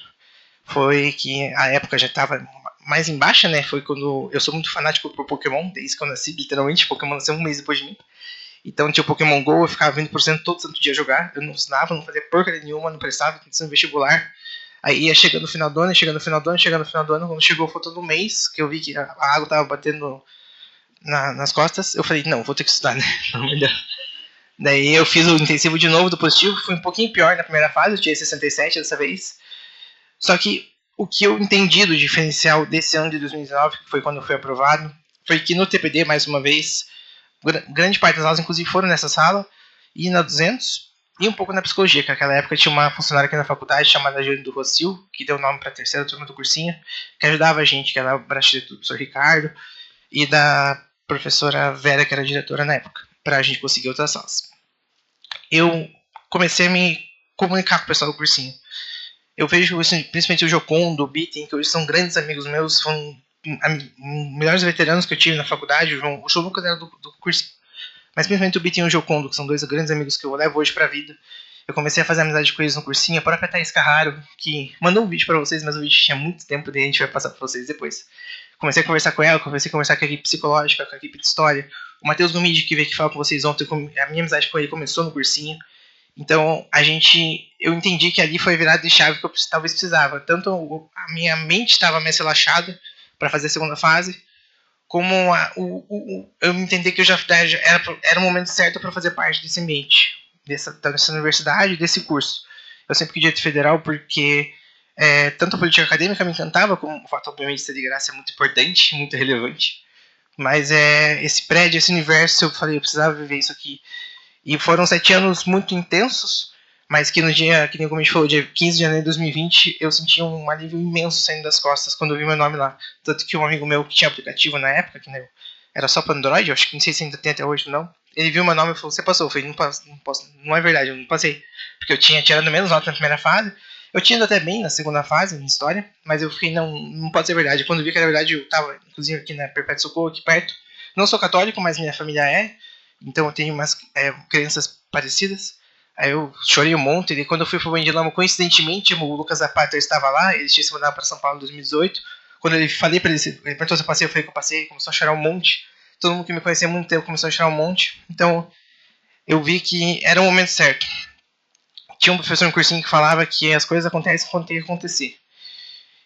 Foi que a época já estava mais em baixa, né? Foi quando eu sou muito fanático por Pokémon, desde que eu nasci, literalmente. Pokémon nasceu um mês depois de mim. Então tinha o Pokémon GO, eu ficava 20% todo santo dia jogar. Eu não ensinava, não fazia porcaria nenhuma, não prestava atenção no vestibular. Aí ia chegando no final do ano, quando chegou foi todo mês, que eu vi que a água tava batendo nas costas, eu falei, não, vou ter que estudar, né? Daí eu fiz o intensivo de novo do positivo, foi um pouquinho pior na primeira fase, eu tinha 67 dessa vez. Só que o que eu entendi do diferencial desse ano de 2019, que foi quando eu fui aprovado, foi que no TPD, mais uma vez, grande parte das aulas, inclusive, foram nessa sala, e na 200, e um pouco na psicologia, que naquela época tinha uma funcionária aqui na faculdade chamada Jane do Rocio, que deu nome para a 3ª turma do cursinho, que ajudava a gente, que era o braço do professor Ricardo, e da professora Vera, que era diretora na época, para a gente conseguir outras salas. Eu comecei a me comunicar com o pessoal do cursinho. Eu vejo, principalmente o Jocondo, o Bitten, que hoje são grandes amigos meus, foram melhores veteranos que eu tive na faculdade. O João Lucas era do cursinho. Mas principalmente o Bitten e o Jocondo, que são 2 grandes amigos que eu levo hoje pra vida. Eu comecei a fazer amizade com eles no cursinho. A própria Thaís Carraro, que mandou um vídeo pra vocês, mas o vídeo tinha muito tempo e a gente vai passar pra vocês depois. Comecei a conversar com ela, comecei a conversar com a equipe psicológica, com a equipe de história. O Matheus Gomide, que veio aqui falar com vocês ontem, a minha amizade com ele começou no cursinho. Então, eu entendi que ali foi a virada de chave que eu talvez precisava. Tanto a minha mente estava mais relaxada para fazer a segunda fase, como eu entendi que eu já era o momento certo para fazer parte desse ambiente, dessa universidade, desse curso. Eu sempre queria ir federal porque tanto a política acadêmica me encantava, como o fato, obviamente, de ser de graça é muito importante, muito relevante. Mas esse prédio, esse universo, eu falei, eu precisava viver isso aqui. E foram 7 anos muito intensos, mas que no dia, que nem como a gente falou, dia 15 de janeiro de 2020, eu senti um alívio imenso saindo das costas quando eu vi meu nome lá. Tanto que um amigo meu que tinha aplicativo na época, que era só para Android, eu acho que não sei se ainda tem até hoje, não. Ele viu meu nome e falou, você passou? Eu falei, não é verdade, eu não passei. Porque eu tinha tirado menos nota na primeira fase, Eu tinha ido até bem na segunda fase, em história, mas eu fiquei, não pode ser verdade. Quando eu vi que era verdade, eu tava, inclusive, aqui na Perpétuo Socorro, aqui perto. Não sou católico, mas minha família é, então eu tenho umas crenças parecidas. Aí eu chorei um monte, e quando eu fui pro Bom de Lama, coincidentemente, o Lucas Zapata estava lá, ele tinha se mudado para São Paulo em 2018. Quando eu falei pra ele perguntou se eu passei, eu falei que eu passei, ele começou a chorar um monte. Todo mundo que me conhecia há muito tempo começou a chorar um monte. Então, eu vi que era o momento certo. Tinha um professor no cursinho que falava que as coisas acontecem quando tem que acontecer.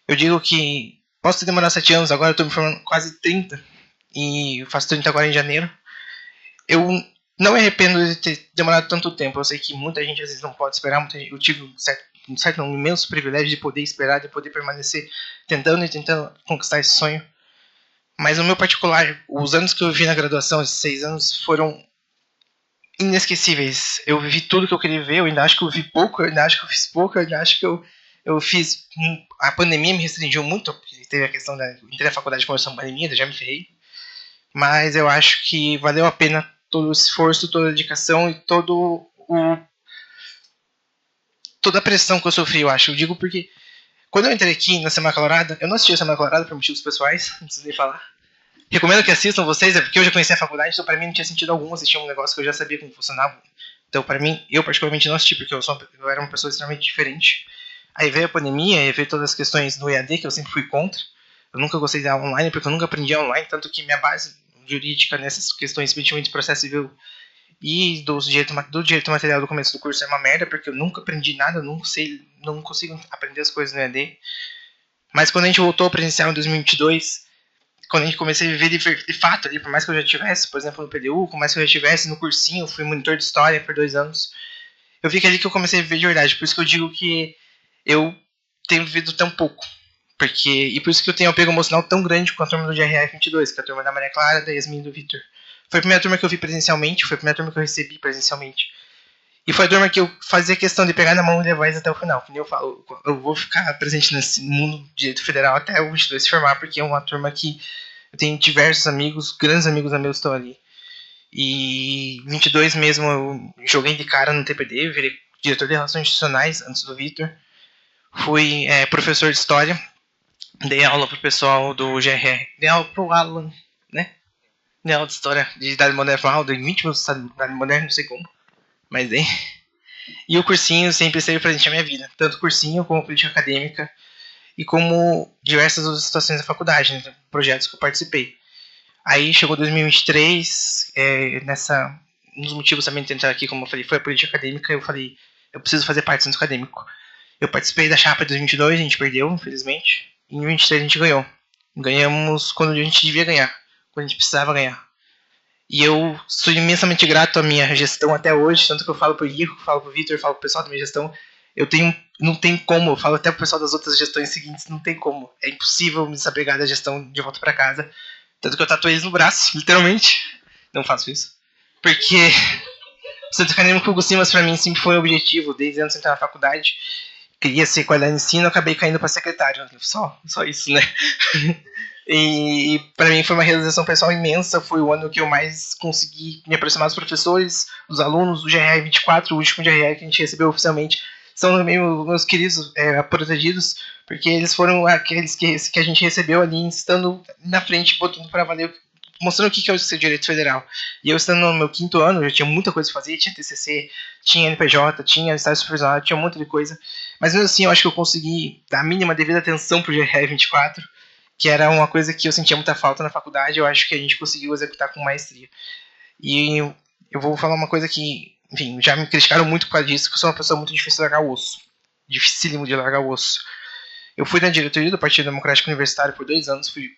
Eu digo que posso ter demorado 7 anos, agora eu tô me formando quase 30, e eu faço 30 agora em janeiro. Eu não me arrependo de ter demorado tanto tempo. Eu sei que muita gente às vezes não pode esperar, eu tive um imenso privilégio de poder esperar, de poder permanecer tentando e tentando conquistar esse sonho. Mas no meu particular, os anos que eu vivi na graduação, esses 6 anos, foram inesquecíveis. Eu vivi tudo que eu queria ver, eu ainda acho que eu vi pouco, eu ainda acho que eu fiz pouco, eu ainda acho que eu fiz... A pandemia me restringiu muito, porque teve a questão da... Entrei na faculdade de começou a pandemia, já me ferrei. Mas eu acho que valeu a pena todo o esforço, toda a dedicação e toda a pressão que eu sofri, eu acho. Eu digo porque quando eu entrei aqui na Semana Colorada, eu não assisti a Semana Colorada por motivos pessoais, não preciso nem falar. Recomendo que assistam vocês, é porque eu já conhecia a faculdade, então pra mim não tinha sentido algum assistir um negócio que eu já sabia como funcionava. Então pra mim, eu particularmente não assisti, porque eu era uma pessoa extremamente diferente. Aí veio a pandemia, aí veio todas as questões do EAD, que eu sempre fui contra. Eu nunca gostei da online, porque eu nunca aprendi online, tanto que minha base jurídica nessas questões, principalmente de processo civil e do direito material do começo do curso é uma merda, porque eu nunca aprendi nada, eu não consigo aprender as coisas no EAD. Mas quando a gente voltou ao presencial em 2022, quando a gente comecei a viver de fato ali, por mais que eu já tivesse, por exemplo, no PDU, por mais que eu já tivesse no cursinho, fui monitor de história por 2 anos, eu vi que é ali que eu comecei a viver de verdade. Por isso que eu digo que eu tenho vivido tão pouco. E por isso que eu tenho um apego emocional tão grande com a turma do GRF 22, que é a turma da Maria Clara, da Yasmin e do Victor. Foi a primeira turma que eu vi presencialmente, foi a primeira turma que eu recebi presencialmente. E foi a turma que eu fazia questão de pegar na mão e levar eles até o final. Que nem eu falo, eu vou ficar presente nesse mundo de direito federal até o 22 se formar, porque é uma turma que eu tenho diversos amigos, grandes amigos meus estão ali. E 22 mesmo eu joguei de cara no TPD, virei diretor de relações institucionais antes do Victor. Fui professor de história, dei aula pro pessoal do GRR, dei aula pro Alan, né? Dei aula de história de Idade Moderna, dei 20 minutos de Idade Moderna, não sei como, mas dei. E o cursinho sempre esteve presente na minha vida, tanto cursinho como política acadêmica e como diversas outras situações da faculdade, né, projetos que eu participei. Aí chegou 2023, um dos motivos também de entrar aqui, como eu falei, foi a política acadêmica. Eu falei, eu preciso fazer parte do centro acadêmico. Eu participei da chapa de 2022, a gente perdeu, infelizmente. E em 2023 a gente ganhou. Ganhamos quando a gente devia ganhar, quando a gente precisava ganhar. E eu sou imensamente grato à minha gestão até hoje, tanto que eu falo pro Rico, falo pro Victor, falo pro pessoal da minha gestão. Não tem como, eu falo até pro pessoal das outras gestões seguintes, não tem como. É impossível me desapegar da gestão de volta pra casa. Tanto que eu tatuei eles no braço, literalmente. Não faço isso. Porque o centro acadêmico Hugo Simas pra mim sempre foi um objetivo, desde antes de entrar na faculdade. Queria ser qualidade de ensino, acabei caindo pra secretário. Só isso, né? E pra mim foi uma realização pessoal imensa. Foi o ano que eu mais consegui me aproximar dos professores, dos alunos, do GRR 24, o último GRR que a gente recebeu oficialmente. São também meus queridos protegidos, porque eles foram aqueles que a gente recebeu ali, estando na frente, botando para valer, mostrando o que é o seu direito federal. E eu estando no meu 5º ano, já tinha muita coisa pra fazer, tinha TCC, tinha NPJ, tinha estágio supervisionado, tinha um monte de coisa. Mas mesmo assim, eu acho que eu consegui dar a mínima devida atenção pro GRR 24, que era uma coisa que eu sentia muita falta na faculdade, eu acho que a gente conseguiu executar com maestria. E eu vou falar uma coisa que, enfim, já me criticaram muito por causa disso, que eu sou uma pessoa muito difícil de largar o osso. Dificílimo de largar o osso. Eu fui na diretoria do Partido Democrático Universitário por 2 anos, fui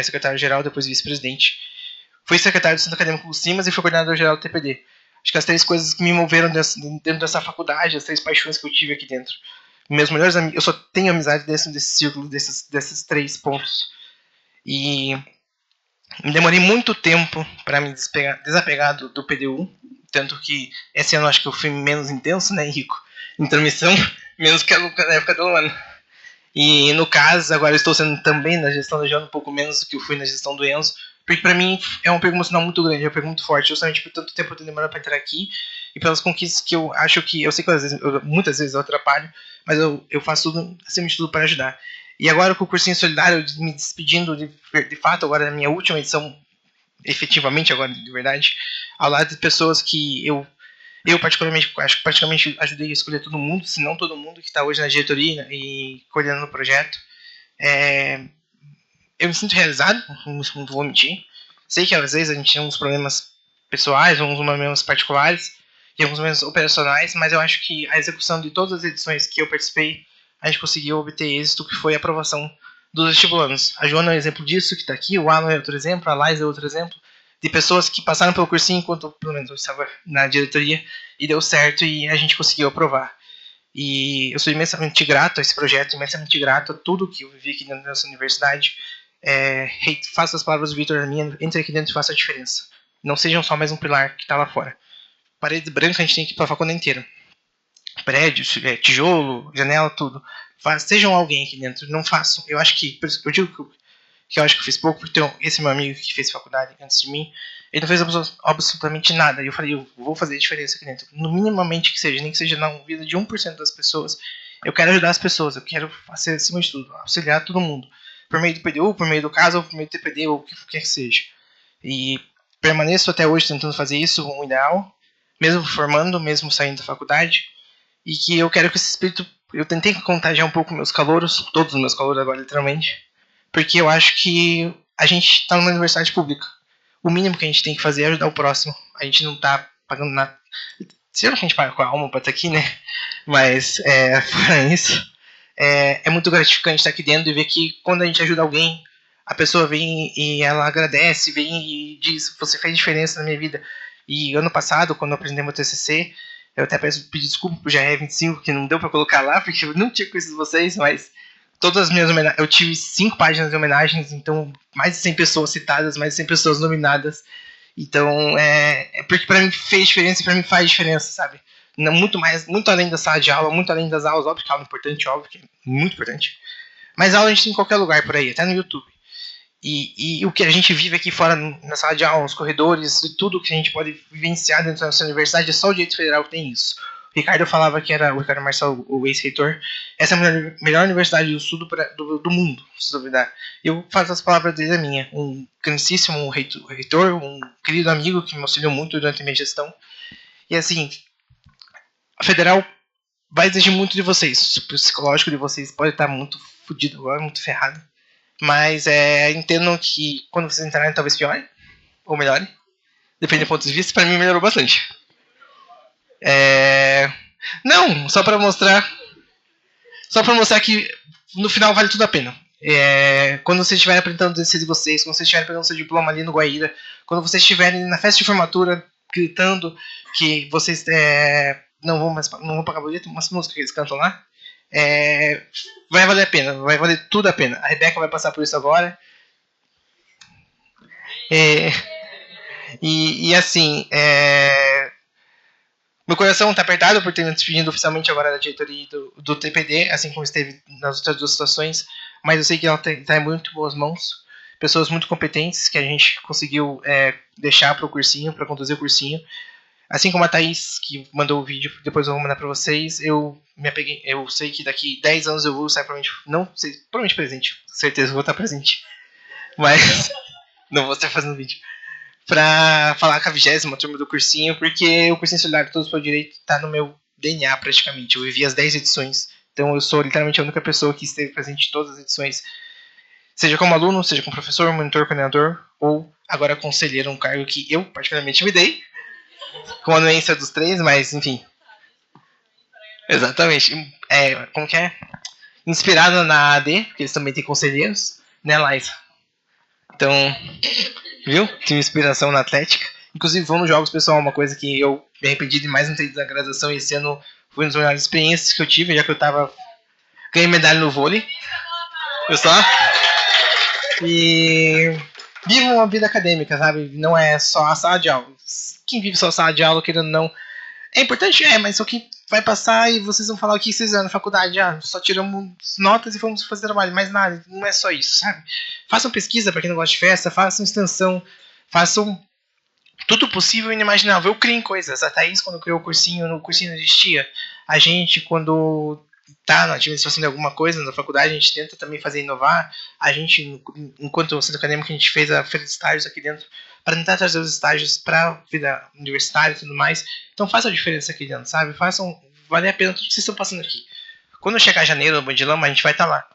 secretário-geral, depois vice-presidente. Fui secretário do Centro Acadêmico Simas e fui coordenador-geral do TPD. Acho que as 3 coisas que me moveram dentro dessa faculdade, as 3 paixões que eu tive aqui dentro. Meus melhores amigos, eu só tenho amizade desse círculo, desses 3 pontos. E me demorei muito tempo para me desapegar do PDU, tanto que esse ano acho que eu fui menos intenso, né, Henrico? Intromissão, menos que na época do ano. E no caso, agora eu estou sendo também na gestão da Joana um pouco menos do que eu fui na gestão do Enzo, Porque pra mim é um apego emocional muito grande, é um apego muito forte, justamente por tanto tempo eu tenho demorado pra entrar aqui e pelas conquistas que eu acho que, eu sei que muitas vezes eu atrapalho, mas eu faço tudo, acima de tudo, para ajudar. E agora com o cursinho solidário, me despedindo de fato, agora na minha última edição, efetivamente agora, de verdade, ao lado de pessoas que eu particularmente, acho que praticamente ajudei a escolher todo mundo, se não todo mundo que está hoje na diretoria e coordenando o projeto. Eu me sinto realizado, não vou mentir. Sei que às vezes a gente tem uns problemas pessoais, uns problemas particulares e alguns problemas operacionais, mas eu acho que a execução de todas as edições que eu participei, a gente conseguiu obter êxito, que foi a aprovação dos vestibulandos. A Joana é um exemplo disso, que está aqui, o Alan é outro exemplo, a Laís é outro exemplo, de pessoas que passaram pelo cursinho enquanto, pelo menos, eu estava na diretoria, e deu certo e a gente conseguiu aprovar. E eu sou imensamente grato a esse projeto, imensamente grato a tudo que eu vivi aqui dentro dessa universidade. Faça as palavras do Vitor na minha, entre aqui dentro e faça a diferença. Não sejam só mais um pilar que está lá fora. Parede branca a gente tem que ir para a faculdade inteira. Prédio, tijolo, janela, tudo. Sejam alguém aqui dentro, não façam. Eu acho que, eu digo que eu acho que eu fiz pouco, porque esse meu amigo que fez faculdade antes de mim, ele não fez absolutamente nada. E eu falei, eu vou fazer a diferença aqui dentro. No minimamente que seja, nem que seja na vida de 1% das pessoas. Eu quero ajudar as pessoas, eu quero fazer acima de tudo, auxiliar todo mundo. Por meio do PDU, por meio do CASA, ou por meio do TPD, ou o que quer que seja. E permaneço até hoje tentando fazer isso, o ideal, mesmo formando, mesmo saindo da faculdade. E que eu quero que esse espírito, eu tentei contagiar um pouco meus calouros, todos os meus calouros agora, literalmente, porque eu acho que a gente está numa universidade pública. O mínimo que a gente tem que fazer é ajudar o próximo. A gente não está pagando nada. Será que a gente paga com a alma para estar aqui, né? Mas, fora isso, é muito gratificante estar aqui dentro e ver que quando a gente ajuda alguém, a pessoa vem e ela agradece, vem e diz, você fez diferença na minha vida. E ano passado, quando eu apresentei meu TCC, eu até pedi desculpa pro Jair 25, que não deu para colocar lá, porque eu não tinha conhecido vocês, mas todas as minhas homenagens, eu tive 5 páginas de homenagens, então mais de 100 pessoas citadas, mais de 100 pessoas nominadas. Então, porque pra mim fez diferença e pra mim faz diferença, sabe? Muito além da sala de aula, muito além das aulas, óbvio que a aula é importante, óbvio que é muito importante. Mas a aula a gente tem em qualquer lugar por aí, até no YouTube. E o que a gente vive aqui fora na sala de aula, nos corredores, e tudo que a gente pode vivenciar dentro da nossa universidade, é só o Direito Federal que tem isso. O Ricardo falava que era o Ricardo Marçal, o ex-reitor, essa é a melhor universidade do sul do mundo, se duvidar. Eu faço as palavras dele a minha. Um grandíssimo reitor, um querido amigo que me auxiliou muito durante a minha gestão. E assim, a federal vai exigir muito de vocês. O psicológico de vocês pode estar muito fodido agora, muito ferrado. Mas entendam que quando vocês entrarem talvez piore, ou melhore. Depende do ponto de vista, pra mim melhorou bastante. Não, só pra mostrar que no final vale tudo a pena. Quando vocês estiverem apresentando o TCC de vocês, quando vocês estiverem pegando seu diploma ali no Guaíra, quando vocês estiverem na festa de formatura gritando que vocês não vão pagar boleto, umas músicas que eles cantam lá, vai valer a pena, vai valer tudo a pena. A Rebeca vai passar por isso agora. E assim, meu coração está apertado por ter me despedido oficialmente agora da diretoria do TPD, assim como esteve nas outras 2 situações, mas eu sei que ela está em muito boas mãos, pessoas muito competentes que a gente conseguiu deixar para o cursinho, para conduzir o cursinho. Assim como a Thaís, que mandou o vídeo, depois eu vou mandar para vocês, eu sei que daqui 10 anos eu vou estar provavelmente presente, certeza que vou estar presente, mas não vou estar fazendo vídeo. Pra falar com a 20ª turma do cursinho, porque o cursinho solidário Todos pelo Direito tá no meu DNA praticamente. Eu vivi as 10 edições, então eu sou literalmente a única pessoa que esteve presente em todas as edições, seja como aluno, seja como professor, monitor, coordenador, ou agora conselheiro, um cargo que eu particularmente me dei, com a anuência dos 3, mas enfim. Exatamente. Como que é? Inspirado na AD, porque eles também têm conselheiros, né, Laís? Então, viu? Tive inspiração na Atlética. Inclusive, vou nos jogos, pessoal, uma coisa que eu me arrependi demais não ter ido na graduação. Esse ano foi uma das melhores experiências que eu tive, já que eu ganhei medalha no vôlei. Eu só. E vivo uma vida acadêmica, sabe? Não é só a sala de aula. Quem vive só a sala de aula, querendo ou não, é importante, mas só que vai passar e vocês vão falar o que vocês fizeram na faculdade. Só tiramos notas e fomos fazer trabalho. Mais nada, não é só isso, sabe? Façam pesquisa para quem não gosta de festa, façam extensão, façam tudo possível e inimaginável. Eu crio coisas. A Thaís, quando criou o cursinho não existia. A gente, quando tá na administração de alguma coisa na faculdade, a gente tenta também fazer inovar. A gente, enquanto centro acadêmico, a gente fez a feira de estágios aqui dentro para tentar trazer os estágios para a vida universitária e tudo mais. Então faça a diferença aqui dentro, sabe? Façam valer a pena tudo que vocês estão passando aqui. Quando chegar janeiro no Bandilama, a gente vai estar lá.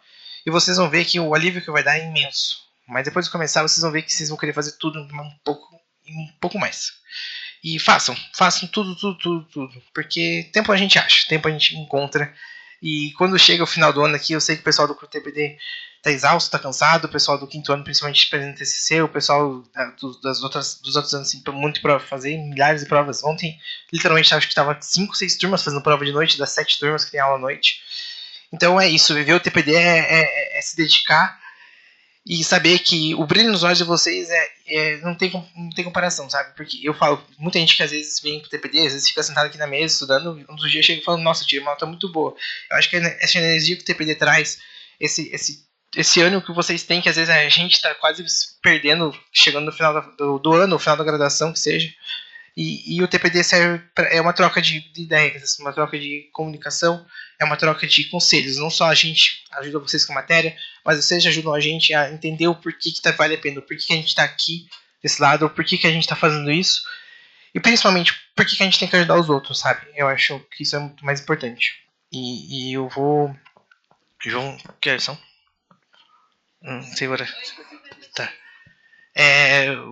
E vocês vão ver que o alívio que vai dar é imenso. Mas depois de começar, vocês vão ver que vocês vão querer fazer tudo um pouco mais. E façam tudo. Porque tempo a gente acha, tempo a gente encontra. E quando chega o final do ano aqui, eu sei que o pessoal do TPD tá exausto, tá cansado, o pessoal do quinto ano, principalmente presente TCC, o pessoal dos outros anos, assim, muito prova pra fazer, milhares de provas. Ontem, literalmente, acho que tava 5, 6 turmas fazendo prova de noite, das 7 turmas que tem aula à noite. Então é isso, viver o TPD é se dedicar e saber que o brilho nos olhos de vocês não tem comparação, sabe? Porque eu falo, muita gente que às vezes vem pro TPD, às vezes fica sentado aqui na mesa estudando, um dos dias chega e fala, nossa, tirei uma nota muito boa. Eu acho que essa energia que o TPD traz, esse ano que vocês têm, que às vezes a gente está quase perdendo, chegando no final do ano, no final da graduação, que seja. E o TPD serve é uma troca de ideias, uma troca de comunicação, é uma troca de conselhos. Não só a gente ajuda vocês com a matéria, mas vocês ajudam a gente a entender o porquê que vale a pena, o porquê que a gente está aqui desse lado, o porquê que a gente está fazendo isso. E principalmente, porquê que a gente tem que ajudar os outros, sabe? Eu acho que isso é muito mais importante. E eu vou... João, que horas são? Segura. Tá.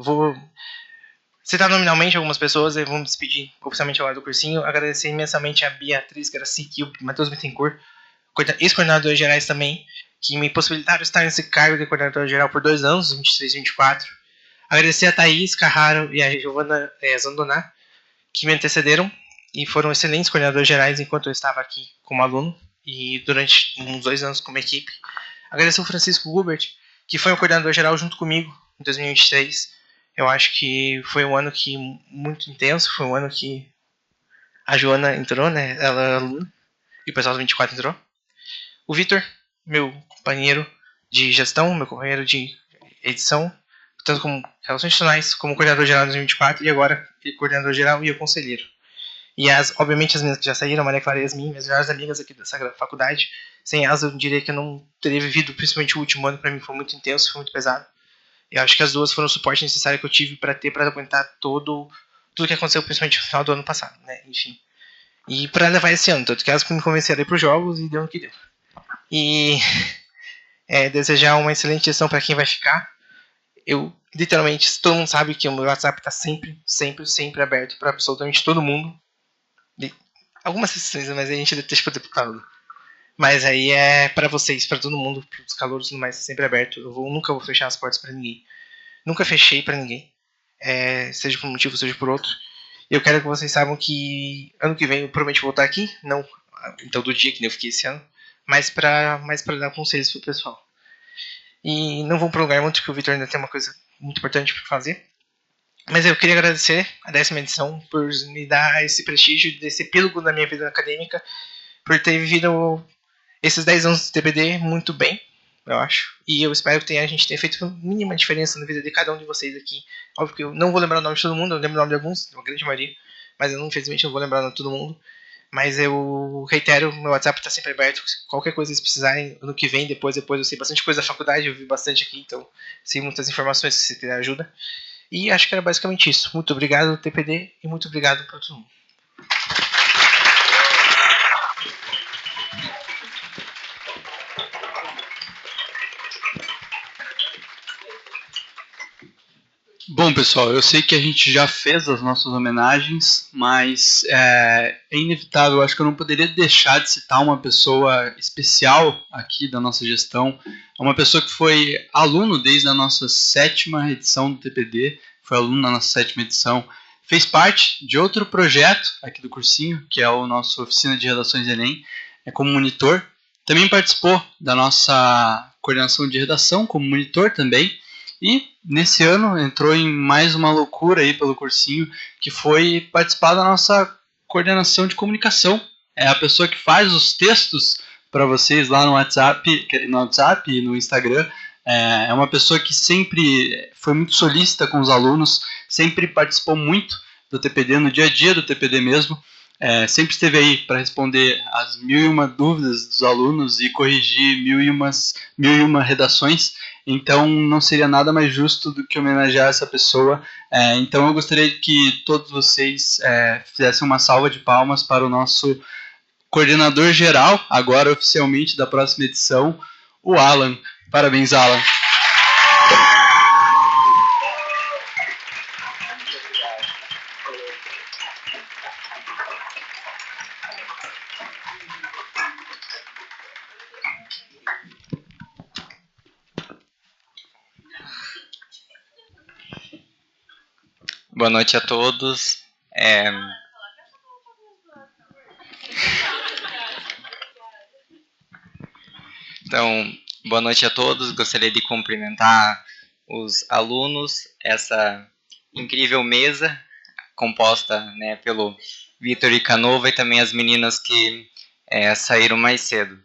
Vou citar nominalmente algumas pessoas e vamos despedir oficialmente ao lado do cursinho. Agradecer imensamente a Beatriz Gracic e o Matheus Bittencourt, ex-coordenadores gerais também, que me possibilitaram estar nesse cargo de coordenador geral por 2 anos, 23 e 24. Agradecer a Thaís Carraro e a Giovana Zandoná, que me antecederam e foram excelentes coordenadores gerais enquanto eu estava aqui como aluno e durante uns 2 anos como equipe. Agradecer o Francisco Gubert, que foi um coordenador geral junto comigo em 2023. Eu acho que foi um ano muito intenso, foi um ano que a Joana entrou, né? Ela é aluna, e o pessoal do 24 entrou. O Vitor, meu companheiro de gestão, meu companheiro de edição, tanto como relações institucionais, como coordenador geral de 2024, e agora coordenador geral e o conselheiro. E obviamente as meninas que já saíram, a Maria Clara e Yasmin, minhas melhores amigas aqui dessa faculdade. Sem elas eu diria que eu não teria vivido, principalmente o último ano, para mim foi muito intenso, foi muito pesado. Eu acho que as duas foram o suporte necessário que eu tive para aguentar tudo que aconteceu, principalmente no final do ano passado, né? Enfim. E para levar esse ano, tanto que elas me convenceram a ir para os jogos e deu no que deu. E desejar uma excelente gestão para quem vai ficar. Eu, literalmente, todo mundo sabe que o meu WhatsApp está sempre aberto para absolutamente todo mundo. Algumas exceções, mas a gente deixa para deputado. Mas aí é para vocês, para todo mundo, para os calouros e tudo mais, sempre aberto. Nunca vou fechar as portas para ninguém. Nunca fechei para ninguém. Seja por um motivo, seja por outro. Eu quero que vocês saibam que ano que vem eu provavelmente vou estar aqui. Não então do dia que eu fiquei esse ano. Mas para dar conselhos pro pessoal. E não vou prolongar muito, porque o Vitor ainda tem uma coisa muito importante para fazer. Mas eu queria agradecer a 10ª edição por me dar esse prestígio, desse epílogo da minha vida acadêmica. Por ter vivido esses 10 anos de TPD muito bem, eu acho. E eu espero que a gente tenha feito uma mínima diferença na vida de cada um de vocês aqui. Óbvio que eu não vou lembrar o nome de todo mundo, eu lembro o nome de alguns, uma grande maioria. Mas eu, infelizmente, não vou lembrar o nome de todo mundo. Mas eu reitero, meu WhatsApp está sempre aberto. Qualquer coisa que vocês precisarem, ano que vem, depois eu sei bastante coisa da faculdade, eu vi bastante aqui, então sei muitas informações se você quiser ajuda. E acho que era basicamente isso. Muito obrigado, TPD, e muito obrigado para todo mundo. Bom, pessoal, eu sei que a gente já fez as nossas homenagens, mas é inevitável, eu acho que eu não poderia deixar de citar uma pessoa especial aqui da nossa gestão, uma pessoa que foi aluno desde a nossa 7ª edição do TPD, foi aluno na nossa 7ª edição, fez parte de outro projeto aqui do cursinho, que é o nosso Oficina de Redações Enem, como monitor, também participou da nossa coordenação de redação como monitor também, e nesse ano entrou em mais uma loucura aí pelo cursinho, que foi participar da nossa coordenação de comunicação. é a pessoa que faz os textos para vocês lá no WhatsApp e no Instagram. É uma pessoa que sempre foi muito solícita com os alunos, sempre participou muito do TPD, no dia a dia do TPD mesmo. Sempre esteve aí para responder as 1001 dúvidas dos alunos e corrigir 1001 redações. Então não seria nada mais justo do que homenagear essa pessoa. Então eu gostaria que todos vocês fizessem uma salva de palmas para o nosso coordenador geral, agora oficialmente da próxima edição, o Alan. Parabéns, Alan. Boa noite a todos. Então, boa noite a todos. Gostaria de cumprimentar os alunos, essa incrível mesa composta, né, pelo Vitor e Canova, e também as meninas que saíram mais cedo.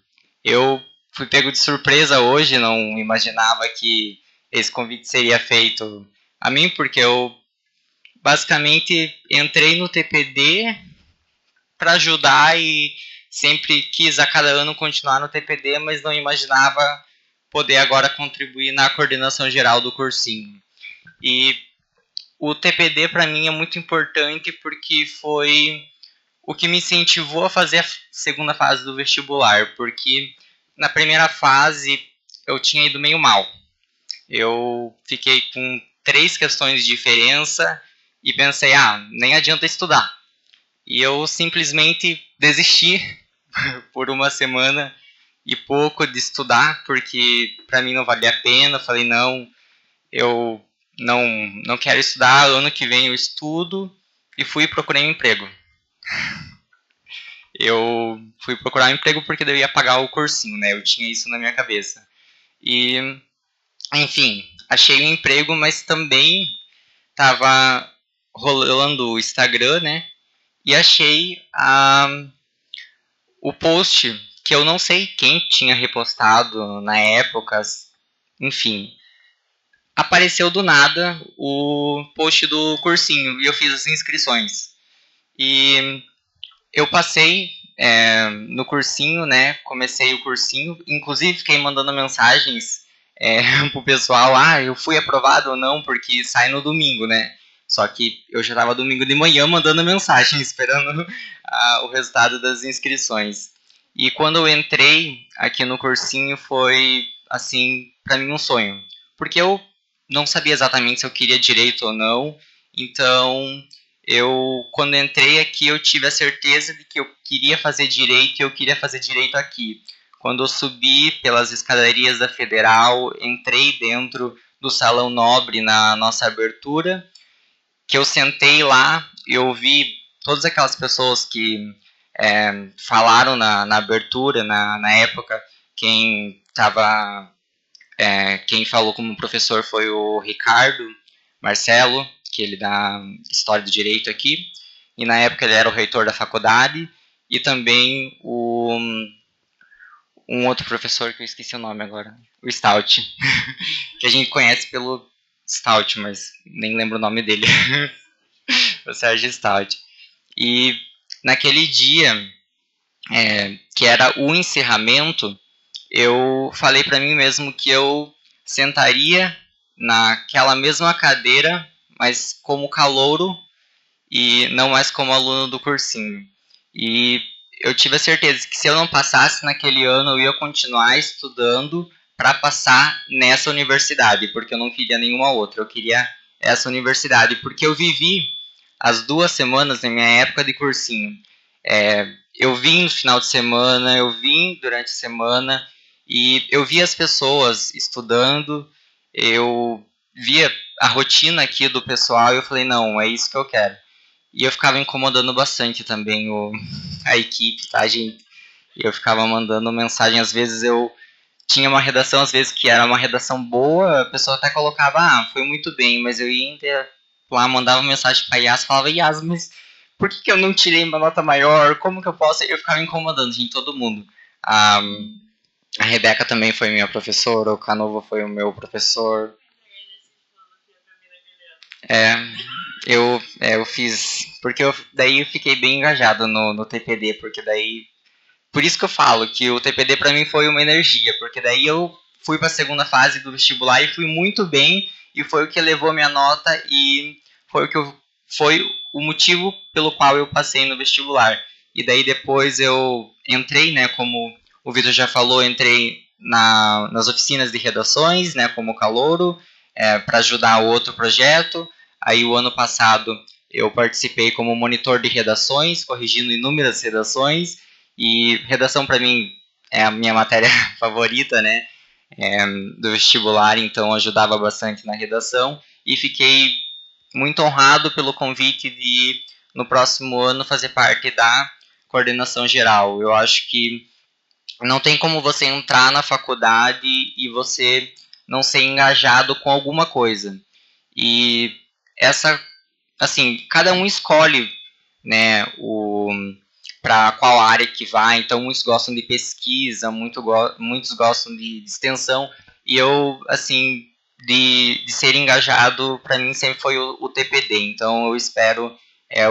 Eu fui pego de surpresa hoje, não imaginava que esse convite seria feito a mim, porque eu basicamente entrei no TPD para ajudar e sempre quis a cada ano continuar no TPD, mas não imaginava poder agora contribuir na coordenação geral do cursinho. E o TPD para mim é muito importante porque foi o que me incentivou a fazer a segunda fase do vestibular, porque na primeira fase eu tinha ido meio mal. Eu fiquei com 3 questões de diferença e pensei, nem adianta estudar. E eu simplesmente desisti por uma semana e pouco de estudar, porque para mim não valia a pena. Eu falei, não, eu não quero estudar, ano que vem eu estudo, e fui procurar um emprego. Eu fui procurar um emprego porque eu ia pagar o cursinho, né? Eu tinha isso na minha cabeça. E, enfim, achei um emprego, mas também estava rolando o Instagram, né? E achei o post que eu não sei quem tinha repostado na época, enfim. Apareceu do nada o post do cursinho e eu fiz as inscrições. E eu passei no cursinho, né? Comecei o cursinho, inclusive fiquei mandando mensagens pro pessoal, eu fui aprovado ou não, porque sai no domingo, né? Só que eu já estava domingo de manhã mandando mensagem, esperando o resultado das inscrições. E quando eu entrei aqui no cursinho foi, assim, para mim um sonho. Porque eu não sabia exatamente se eu queria direito ou não, então quando entrei aqui, eu tive a certeza de que eu queria fazer direito e eu queria fazer direito aqui. Quando eu subi pelas escadarias da Federal, entrei dentro do Salão Nobre na nossa abertura, que eu sentei lá, eu vi todas aquelas pessoas que falaram na abertura, na época, quem falou como professor foi o Ricardo Marcelo, que ele dá História do Direito aqui, e na época ele era o reitor da faculdade, e também um outro professor que eu esqueci o nome agora, o Stout, que a gente conhece pelo Stout, mas nem lembro o nome dele, o Sérgio Stout. E naquele dia, que era o encerramento, eu falei para mim mesmo que eu sentaria naquela mesma cadeira, mas como calouro e não mais como aluno do cursinho. E eu tive a certeza que se eu não passasse naquele ano, eu ia continuar estudando para passar nessa universidade, porque eu não queria nenhuma outra, eu queria essa universidade, porque eu vivi as 2 semanas na minha época de cursinho. Eu vim no final de semana, eu vim durante a semana, e eu via as pessoas estudando, eu via a rotina aqui do pessoal e eu falei, não, é isso que eu quero. E eu ficava incomodando bastante também a equipe, tá, gente? E eu ficava mandando mensagem, às vezes eu tinha uma redação, às vezes que era uma redação boa, a pessoa até colocava, foi muito bem, mas eu ia lá, mandava mensagem pra Yas, falava, Yas, mas por que eu não tirei uma nota maior? Como que eu posso? Eu ficava incomodando, gente, todo mundo. A Rebeca também foi minha professora, o Canova foi o meu professor. Eu fiz, porque daí eu fiquei bem engajado no TPD, porque daí, por isso que eu falo que o TPD para mim foi uma energia, porque daí eu fui para a segunda fase do vestibular e fui muito bem, e foi o que elevou minha nota e foi o motivo pelo qual eu passei no vestibular. E daí depois eu entrei, né, como o Vitor já falou, entrei nas oficinas de redações, né, como calouro, para ajudar o outro projeto. Aí o ano passado eu participei como monitor de redações, corrigindo inúmeras redações, e redação para mim é a minha matéria favorita, né, do vestibular, então ajudava bastante na redação, e fiquei muito honrado pelo convite de, no próximo ano, fazer parte da coordenação geral. Eu acho que não tem como você entrar na faculdade e você não ser engajado com alguma coisa. E assim, cada um escolhe, né, para qual área que vai. Então, muitos gostam de pesquisa, muitos gostam de extensão. E eu, assim, de ser engajado, para mim sempre foi o TPD. Então, eu espero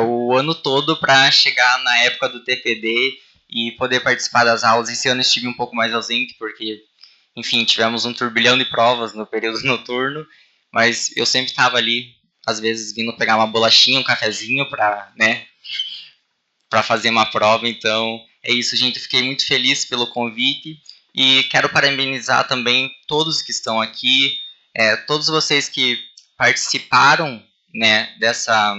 o ano todo para chegar na época do TPD e poder participar das aulas. Esse ano eu estive um pouco mais ausente, porque, enfim, tivemos um turbilhão de provas no período noturno, mas eu sempre estava ali, às vezes vindo pegar uma bolachinha, um cafezinho para, né, para fazer uma prova. Então é isso, gente. Eu fiquei muito feliz pelo convite e quero parabenizar também todos que estão aqui, todos vocês que participaram, né, dessa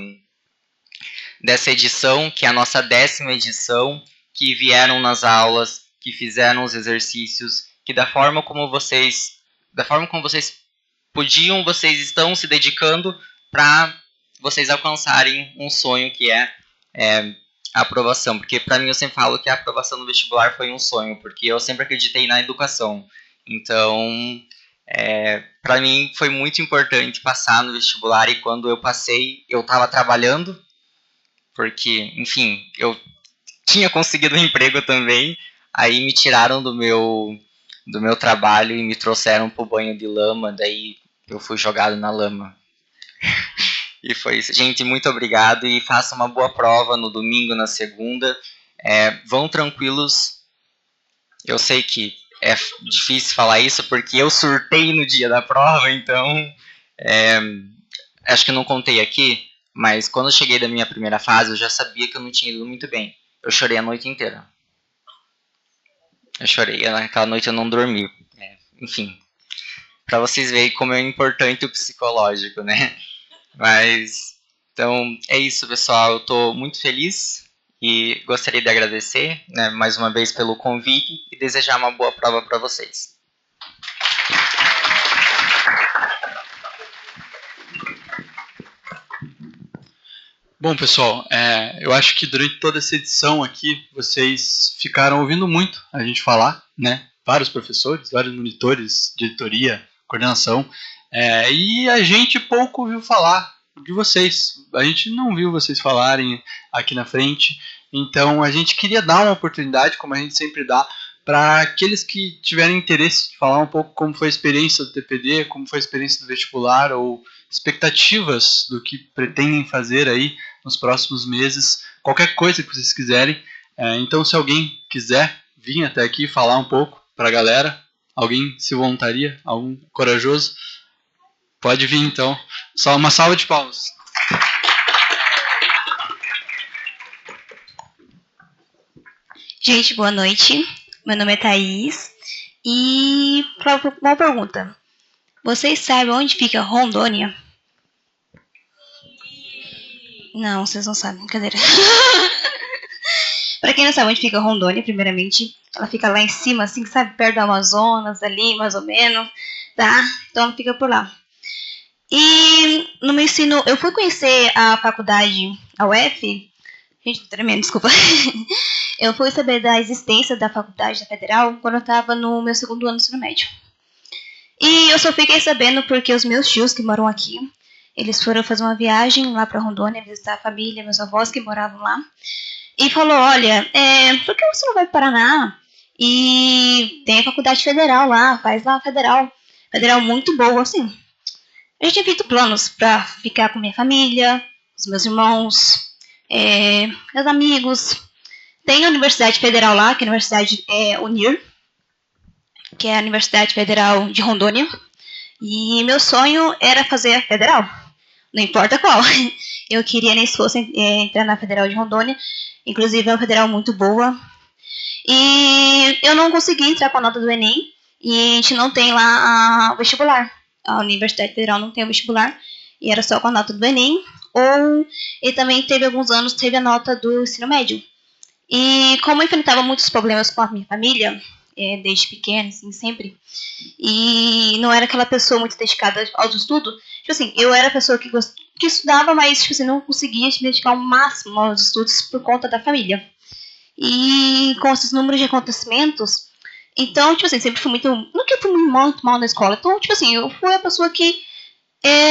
edição, que é a nossa 10ª edição, que vieram nas aulas, que fizeram os exercícios, que da forma como vocês podiam, vocês estão se dedicando para vocês alcançarem um sonho que é a aprovação. Porque para mim eu sempre falo que a aprovação no vestibular foi um sonho, porque eu sempre acreditei na educação. Então, para mim foi muito importante passar no vestibular, e quando eu passei, eu estava trabalhando, porque, enfim, eu tinha conseguido um emprego também, aí me tiraram do meu trabalho e me trouxeram pro banho de lama, daí eu fui jogado na lama. E foi isso. Gente, muito obrigado e façam uma boa prova no domingo, na segunda. Vão tranquilos. Eu sei que é difícil falar isso porque eu surtei no dia da prova, então acho que eu não contei aqui, mas quando eu cheguei da minha primeira fase, eu já sabia que eu não tinha ido muito bem. Eu chorei a noite inteira. Eu chorei. Naquela noite eu não dormi. Enfim, para vocês verem como é importante o psicológico, né? Mas, então, é isso, pessoal. Eu estou muito feliz e gostaria de agradecer, né, mais uma vez pelo convite e desejar uma boa prova para vocês. Bom, pessoal, eu acho que durante toda essa edição aqui, vocês ficaram ouvindo muito a gente falar, né? Vários professores, vários monitores, diretoria, coordenação, e a gente pouco ouviu falar de vocês. A gente não viu vocês falarem aqui na frente, então a gente queria dar uma oportunidade, como a gente sempre dá, para aqueles que tiverem interesse de falar um pouco como foi a experiência do TPD, como foi a experiência do vestibular, ou expectativas do que pretendem fazer aí nos próximos meses, qualquer coisa que vocês quiserem. Então, se alguém quiser vir até aqui falar um pouco para a galera, alguém se voluntaria, algum corajoso, pode vir então. Só uma salva de palmas. Gente, boa noite. Meu nome é Thaís. E uma pergunta. Vocês sabem onde fica Rondônia? Não, vocês não sabem, brincadeira. Pra quem não sabe onde fica Rondônia, primeiramente, ela fica lá em cima, assim, sabe, perto do Amazonas, ali, mais ou menos, tá? Então ela fica por lá. E no meu ensino, eu fui conhecer a faculdade, a UF, gente, tremendo, desculpa. Eu fui saber da existência da faculdade da Federal quando eu estava no meu 2º ano do ensino médio. E eu só fiquei sabendo porque os meus tios que moram aqui, Eles foram fazer uma viagem lá para Rondônia, visitar a família, meus avós que moravam lá. E falou, olha, por que você não vai para o Paraná? E tem a faculdade federal lá, faz lá a federal. Federal muito boa, assim. Eu já tinha feito planos para ficar com minha família, os meus irmãos, meus amigos. Tem a Universidade Federal lá, que é a Universidade Unir, que é a Universidade Federal de Rondônia. E meu sonho era fazer a federal, não importa qual. Eu queria nem se fosse entrar na Federal de Rondônia, inclusive é uma federal muito boa. E eu não consegui entrar com a nota do Enem, e a gente não tem lá o vestibular. A Universidade Federal não tem o vestibular, e era só com a nota do Enem, e também teve alguns anos, teve a nota do ensino médio. E como eu enfrentava muitos problemas com a minha família, desde pequena, assim, sempre, e não era aquela pessoa muito dedicada aos estudos, tipo assim, eu era a pessoa que estudava, mas tipo assim, não conseguia me dedicar ao máximo aos estudos por conta da família. E com esses números de acontecimentos, então, tipo assim, sempre fui muito, não que eu fui muito mal na escola, então, tipo assim, eu fui a pessoa que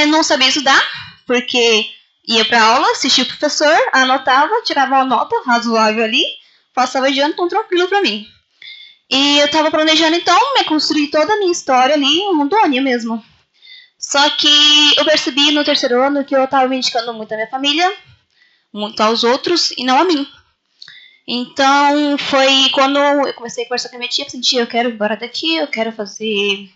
não sabia estudar, porque ia pra aula, assistia o professor, anotava, tirava uma nota razoável ali, passava de ano, então tranquilo pra mim. E eu tava planejando, então, construir toda a minha história ali em Rondônia mesmo. Só que eu percebi no terceiro ano que eu tava me dedicando muito à minha família, muito aos outros, e não a mim. Então, foi quando eu comecei a conversar com a minha tia, tia, eu quero ir embora daqui, eu quero sair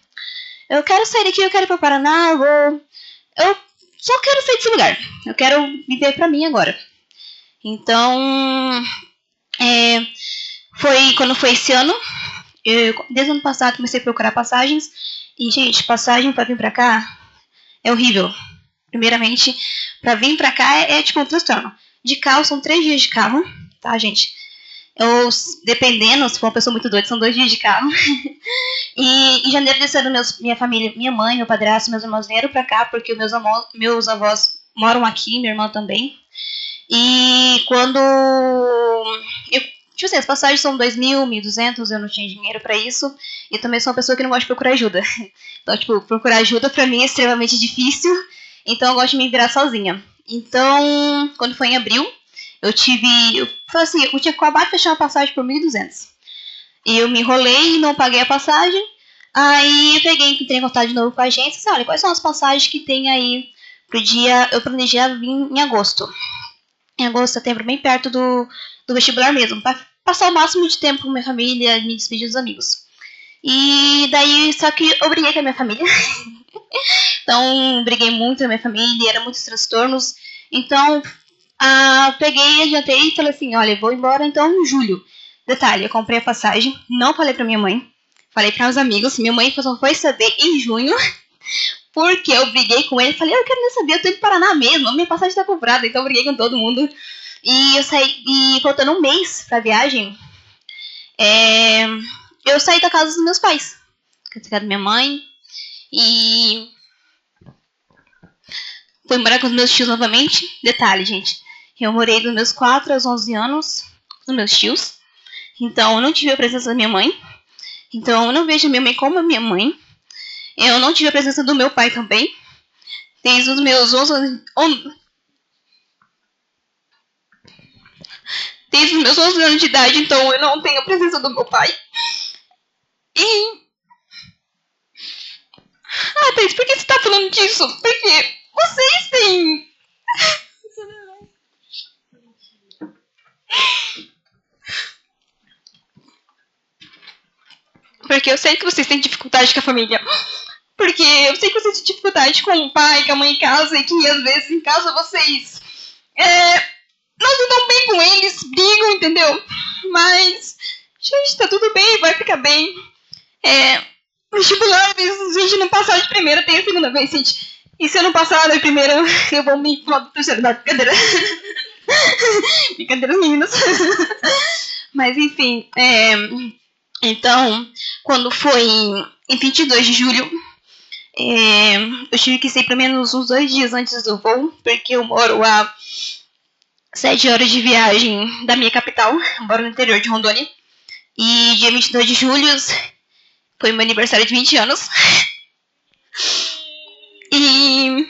daqui, eu quero ir pro Paraná, eu só quero sair desse lugar. Eu quero viver pra mim agora. Então, foi quando foi esse ano. Desde o ano passado comecei a procurar passagens. E, gente, passagem pra vir pra cá é horrível. Primeiramente, pra vir pra cá é tipo um transtorno. De carro, são 3 dias de carro, tá, gente? Dependendo, se for uma pessoa muito doida, são 2 dias de carro. E em janeiro desse ano, minha família, minha mãe, meu padrasto, meus irmãos vieram pra cá, porque meus avós moram aqui, minha irmã também. E quando tipo assim, as passagens são 2.000, 1.200, eu não tinha dinheiro pra isso. E também sou uma pessoa que não gosta de procurar ajuda. Então, tipo, procurar ajuda pra mim é extremamente difícil. Então, eu gosto de me virar sozinha. Então, quando foi em abril, eu falei assim, eu tinha acabado de fechar uma passagem por 1.200. E eu me enrolei e não paguei a passagem. Aí eu entrei em contato de novo com a agência. Disse, olha, quais são as passagens que tem aí pro dia... Eu planejei vir em agosto. Em agosto, setembro, bem perto do vestibular mesmo. Pra passar o máximo de tempo com minha família e me despedir dos amigos. E daí, só que eu briguei com a minha família. Então, briguei muito com a minha família, eram muitos transtornos. Então, peguei, adiantei e falei assim, olha, vou embora então em julho. Detalhe, eu comprei a passagem, não falei pra minha mãe, falei para os amigos. Minha mãe só foi saber em junho, porque eu briguei com ele. Falei, eu quero nem saber, eu tô indo para Paraná mesmo, minha passagem tá comprada. Então eu briguei com todo mundo. E eu saí, e faltando um mês pra viagem, eu saí da casa dos meus pais, da casa da minha mãe, e fui morar com os meus tios novamente. Detalhe, gente, eu morei dos meus 4 aos 11 anos com os meus tios. Então, eu não tive a presença da minha mãe. Então, eu não vejo a minha mãe como a minha mãe. Eu não tive a presença do meu pai também. Desde os meus 11 anos... Desde os meus 11 anos de idade, então eu não tenho a presença do meu pai. E... Thaís, por que você tá falando disso? Porque vocês têm... Porque eu sei que vocês têm dificuldade com a família. Porque eu sei que vocês têm dificuldade com o pai, com a mãe em casa, e que às vezes em casa vocês não se dão bem com eles, brigam, entendeu? Mas, gente, tá tudo bem, vai ficar bem. Vestibular, às vezes a gente não passar de primeira, tem a segunda vez, gente. E se eu não passar da primeira, eu vou me falar do terceiro, da brincadeira. Brincadeiras, meninas. Mas, enfim, então, quando foi em 22 de julho, eu tive que sair pelo menos uns 2 dias antes do voo, porque eu moro a 7 horas de viagem da minha capital, eu moro no interior de Rondônia. E dia 22 de julho foi meu aniversário de 20 anos. E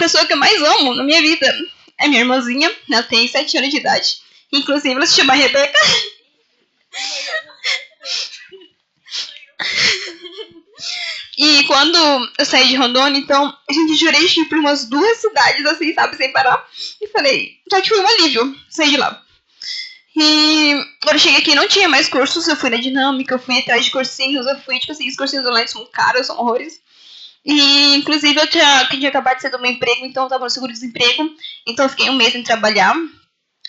pessoa que eu mais amo na minha vida é minha irmãzinha. Ela tem 7 anos de idade. Inclusive, ela se chama Rebeca. E quando eu saí de Rondônia, então, a gente jurei de ir por umas 2 cidades, assim, sabe, sem parar. E falei, só que foi um alívio sair de lá. E quando eu cheguei aqui, não tinha mais cursos. Eu fui na dinâmica, eu fui atrás de cursinhos. Eu fui, tipo assim, os cursinhos online são caros, são horrores. E, inclusive, eu tinha acabado de sair do meu emprego, então eu tava no seguro-desemprego. Então eu fiquei um mês sem trabalhar,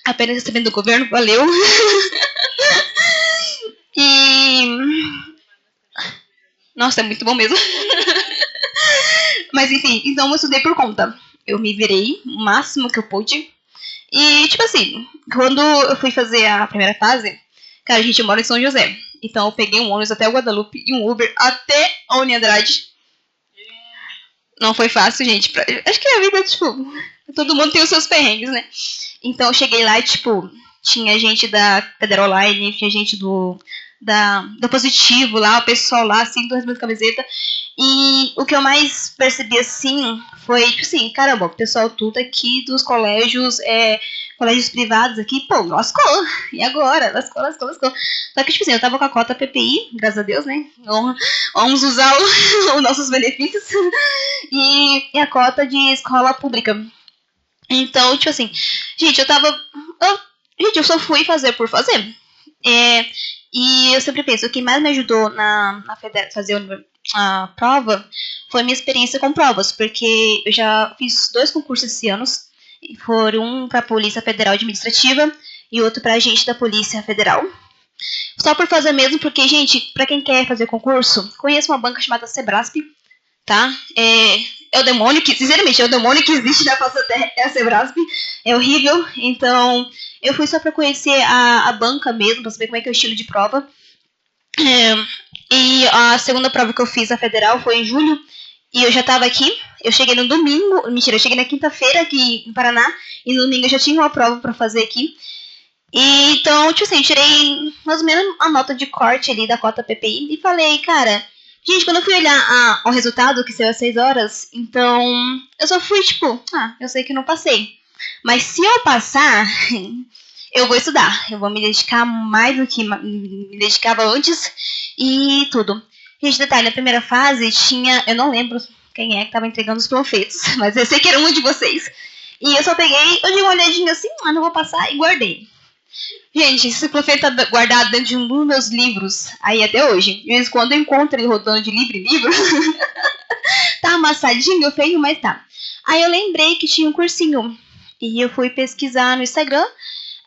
apenas recebendo do governo, valeu. E... Nossa, é muito bom mesmo. Mas enfim, então eu estudei por conta. Eu me virei o máximo que eu pude. E, tipo assim, quando eu fui fazer a primeira fase, cara, a gente mora em São José. Então eu peguei um ônibus até o Guadalupe e um Uber até a Uni Andrade. Não foi fácil, gente. Acho que a vida, tipo, todo mundo tem os seus perrengues, né? Então eu cheguei lá e, tipo, tinha gente da Federal Online, tinha gente do Positivo lá, o pessoal lá, assim, do Respeito Camiseta. E o que eu mais percebi, assim, foi, tipo assim, caramba, o pessoal tudo aqui dos colégios, colégios privados aqui, pô, lascou. E agora? Lascou. Só que, tipo assim, eu tava com a cota PPI, graças a Deus, né? Vamos usar os nossos benefícios. E a cota de escola pública. Então, tipo assim, gente, eu só fui fazer por fazer. E eu sempre penso, o que mais me ajudou na fazer a prova foi minha experiência com provas, porque eu já fiz 2 concursos esse ano. Foram um para a Polícia Federal Administrativa e outro para agente da Polícia Federal. Só por fazer mesmo, porque, gente, para quem quer fazer concurso, conheço uma banca chamada Sebrasp, tá? É o demônio que, sinceramente, é o demônio que existe na face da terra, é a Sebrasp. É horrível. Então, eu fui só pra conhecer a banca mesmo, pra saber como é que é o estilo de prova. E a segunda prova que eu fiz, a federal, foi em julho. E eu já tava aqui. Eu cheguei no domingo. Mentira, eu cheguei na quinta-feira aqui no Paraná. E no domingo eu já tinha uma prova pra fazer aqui. E então, tipo assim, eu tirei mais ou menos a nota de corte ali da cota PPI. E falei, cara... Gente, quando eu fui olhar o resultado, que saiu às 6 horas, então eu só fui tipo, eu sei que não passei. Mas se eu passar, eu vou estudar. Eu vou me dedicar mais do que me dedicava antes e tudo. Gente, detalhe, na primeira fase tinha, eu não lembro quem é que estava entregando os panfletos, mas eu sei que era um de vocês. E eu só peguei, eu dei uma olhadinha assim, não vou passar e guardei. Gente, esse panfleto tá guardado dentro de um dos meus livros aí até hoje. De vez em quando eu encontro ele rodando de livro em livro. Tá amassadinho, feio, mas tá. Aí eu lembrei que tinha um cursinho. E eu fui pesquisar no Instagram.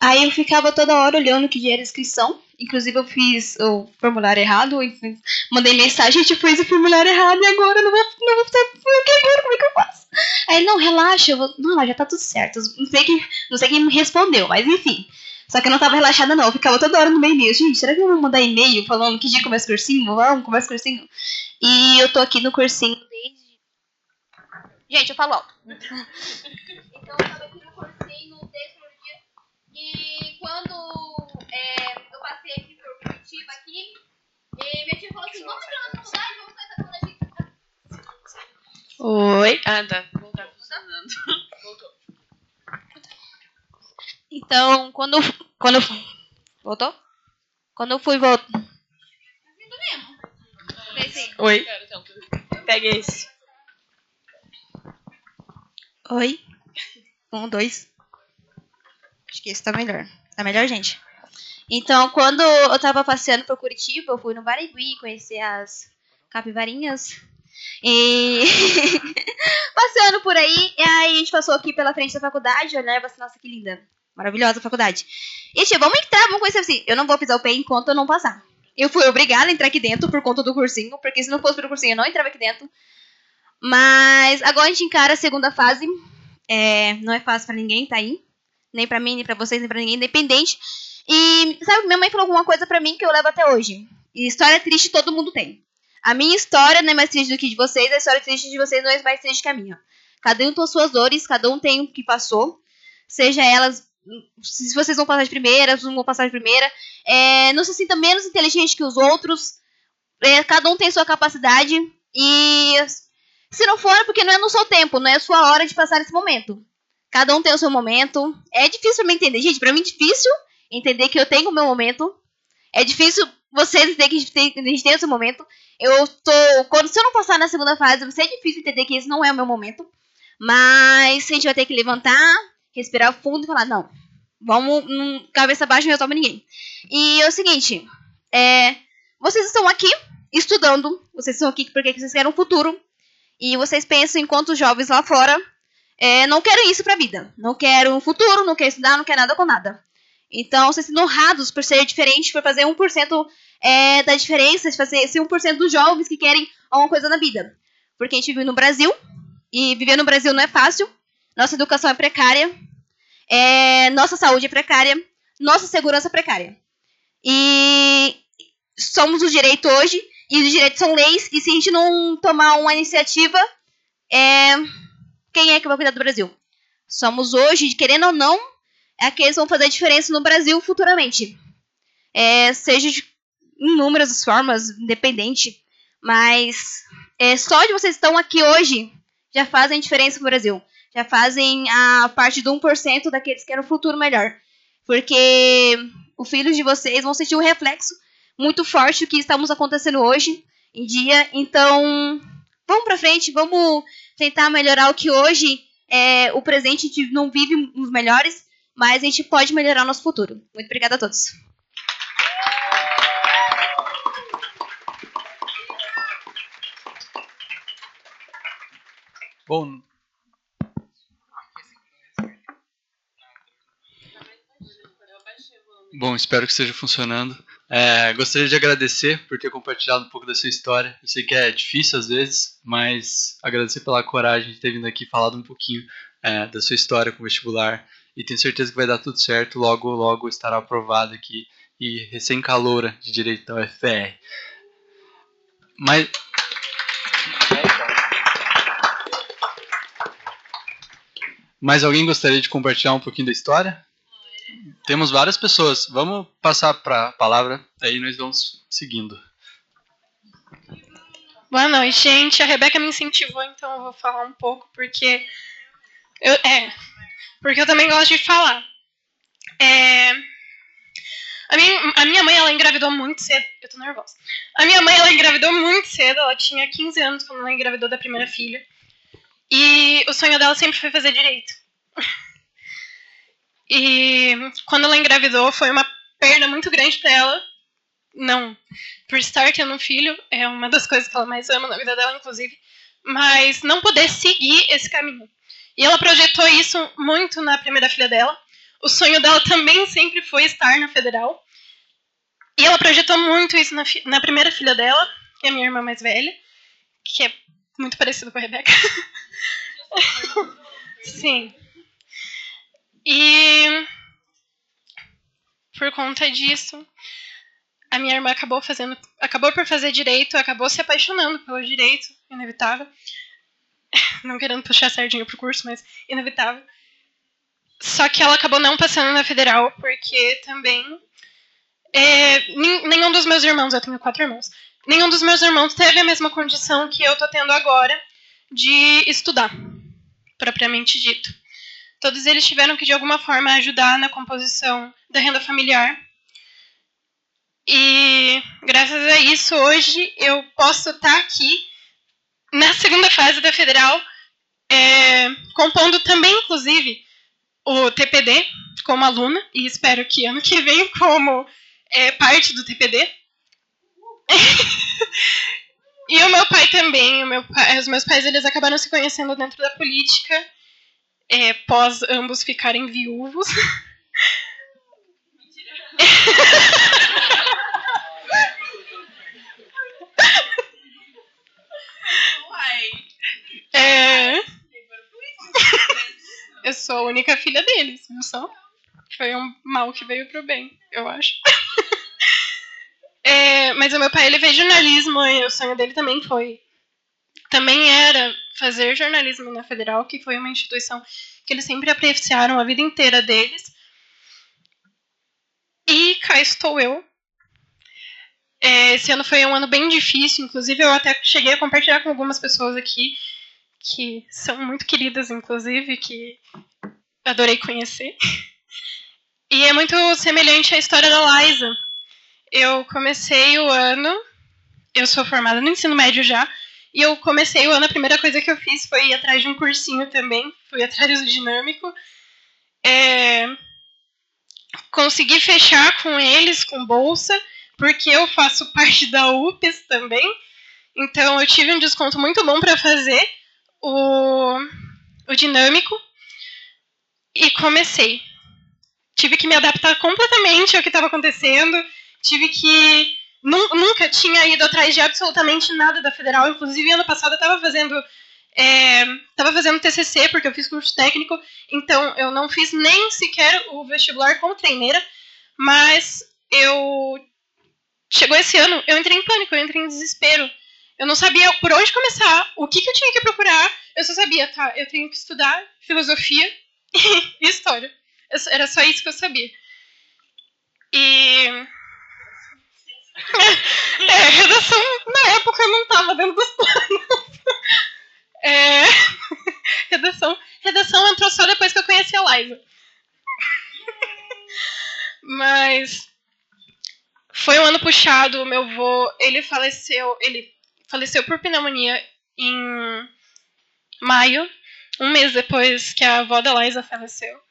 Aí eu ficava toda hora olhando que dia era a inscrição. Inclusive eu fiz o formulário errado. Mandei mensagem, gente, eu fiz o formulário errado e agora eu não vou agora, como é que eu faço? Aí ele, não, relaxa, não, já tá tudo certo. Não sei quem me respondeu, mas enfim. Só que eu não tava relaxada, não. Eu ficava toda hora no meu e-mail. Gente, será que eu vou mandar e-mail falando que dia começa o cursinho? Vamos, começa o cursinho. E eu tô aqui no cursinho desde... Gente, eu falo alto. Então, eu tava aqui no cursinho desde o primeiro dia. E quando eu passei aqui por Curitiba, aqui, minha tia falou assim, vamos entrar na faculdade, vamos fazer a faculdade. Oi. Ah, tá. Voltar funcionando. Voltou. Então, quando voltou? Quando eu fui voltar... Oi. Pega esse. Oi. 1, 2. Acho que esse tá melhor. Tá melhor, gente? Então, quando eu tava passeando por Curitiba, eu fui no Barigui conhecer as capivarinhas. E passeando por aí, e aí a gente passou aqui pela frente da faculdade, olhava assim, nossa, que linda. Maravilhosa a faculdade. E tia, vamos entrar, vamos conhecer assim. Eu não vou pisar o pé enquanto eu não passar. Eu fui obrigada a entrar aqui dentro por conta do cursinho, porque se não fosse pelo cursinho eu não entrava aqui dentro. Mas agora a gente encara a segunda fase. Não é fácil pra ninguém, tá aí. Nem pra mim, nem pra vocês, nem pra ninguém, independente. E, sabe, minha mãe falou alguma coisa pra mim que eu levo até hoje. E história triste todo mundo tem. A minha história não é mais triste do que de vocês, a história triste de vocês não é mais triste que a minha. Cada um tem as suas dores, cada um tem o que passou. Seja elas, se vocês vão passar de primeira, se não vão passar de primeira. Não se sinta menos inteligente que os outros. Cada um tem sua capacidade. E Se não for, é porque não é no seu tempo, não é a sua hora de passar esse momento. Cada um tem o seu momento. É difícil pra mim entender. Gente, pra mim é difícil entender que eu tenho o meu momento. É difícil vocês entenderem que a gente tem o seu momento. Se eu não passar na segunda fase, vai ser difícil entender que esse não é o meu momento. Mas a gente vai ter que levantar, respirar fundo e falar, não, vamos, cabeça baixa não resolve ninguém. E é o seguinte, vocês estão aqui estudando, vocês estão aqui porque vocês querem um futuro. E vocês pensam, enquanto jovens lá fora, não quero isso pra vida. Não quero um futuro, não quero estudar, não quero nada com nada. Então, vocês são honrados por ser diferente, por fazer 1% da diferença, de fazer esse 1% dos jovens que querem alguma coisa na vida. Porque a gente vive no Brasil, e viver no Brasil não é fácil. Nossa educação é precária, nossa saúde é precária, nossa segurança é precária. E somos o direito hoje, e os direitos são leis, e se a gente não tomar uma iniciativa, quem é que vai cuidar do Brasil? Somos hoje, querendo ou não, aqueles que vão fazer a diferença no Brasil futuramente. Seja de inúmeras formas, independente. Mas só de vocês estão aqui hoje, já fazem diferença no Brasil. Já fazem a parte do 1% daqueles que querem um futuro melhor. Porque os filhos de vocês vão sentir um reflexo muito forte do que estamos acontecendo hoje em dia. Então, vamos pra frente, vamos tentar melhorar o que hoje o presente a gente não vive os melhores, mas a gente pode melhorar o nosso futuro. Muito obrigada a todos. Bom, espero que esteja funcionando. Gostaria de agradecer por ter compartilhado um pouco da sua história. Eu sei que é difícil às vezes, mas agradecer pela coragem de ter vindo aqui e falado um pouquinho da sua história com o vestibular. E tenho certeza que vai dar tudo certo. Logo, logo estará aprovado aqui e recém-caloura de Direito da UFR. Mais alguém gostaria de compartilhar um pouquinho da história? Temos várias pessoas. Vamos passar para a palavra, aí nós vamos seguindo. Boa noite, gente. A Rebeca me incentivou, então eu vou falar um pouco, porque eu também gosto de falar. A minha mãe, ela engravidou muito cedo. Eu tô nervosa. A minha mãe, ela engravidou muito cedo. Ela tinha 15 anos quando ela engravidou da primeira filha. E o sonho dela sempre foi fazer direito. E quando ela engravidou, foi uma perda muito grande pra ela. Não, por estar tendo um filho, é uma das coisas que ela mais ama na vida dela, inclusive. Mas não poder seguir esse caminho. E ela projetou isso muito na primeira filha dela. O sonho dela também sempre foi estar na federal. E ela projetou muito isso na primeira filha dela, que é a minha irmã mais velha, que é muito parecida com a Rebeca. Sim. E por conta disso, a minha irmã acabou por fazer direito, acabou se apaixonando pelo direito, inevitável. Não querendo puxar a sardinha pro curso, mas inevitável. Só que ela acabou não passando na federal, porque também nenhum dos meus irmãos, eu tenho 4 irmãos, nenhum dos meus irmãos teve a mesma condição que eu tô tendo agora de estudar, propriamente dito. Todos eles tiveram que, de alguma forma, ajudar na composição da renda familiar. E, graças a isso, hoje eu posso estar aqui, na segunda fase da federal, compondo também, inclusive, o TPD como aluna, e espero que ano que vem como parte do TPD. E o meu pai também, os meus pais, eles acabaram se conhecendo dentro da política, pós ambos ficarem viúvos. Eu sou a única filha deles, viu só? Foi um mal que veio pro bem, eu acho. Mas o meu pai, ele fez jornalismo e o sonho dele também era fazer jornalismo na Federal, que foi uma instituição que eles sempre apreciaram a vida inteira deles. E cá estou eu. Esse ano foi um ano bem difícil, inclusive eu até cheguei a compartilhar com algumas pessoas aqui que são muito queridas, inclusive, que adorei conhecer. E é muito semelhante à história da Liza. Eu comecei o ano, eu sou formada no ensino médio já, e eu comecei o ano, a primeira coisa que eu fiz foi ir atrás de um cursinho também, fui atrás do dinâmico. Consegui fechar com eles, com bolsa, porque eu faço parte da UPES também, então eu tive um desconto muito bom para fazer o dinâmico, e comecei. Tive que me adaptar completamente ao que estava acontecendo, tive que... Nunca tinha ido atrás de absolutamente nada da Federal, inclusive ano passado eu estava fazendo TCC, porque eu fiz curso técnico, então eu não fiz nem sequer o vestibular como treineira, mas chegou esse ano, eu entrei em pânico, eu entrei em desespero. Eu não sabia por onde começar, o que eu tinha que procurar, eu só sabia, tá, eu tenho que estudar filosofia e história. Era só isso que eu sabia. E... redação, na época, eu não estava dentro dos planos. Redação entrou só depois que eu conheci a Liza. Mas foi um ano puxado. O meu avô, ele faleceu por pneumonia em maio, um mês depois que a avó da Liza faleceu.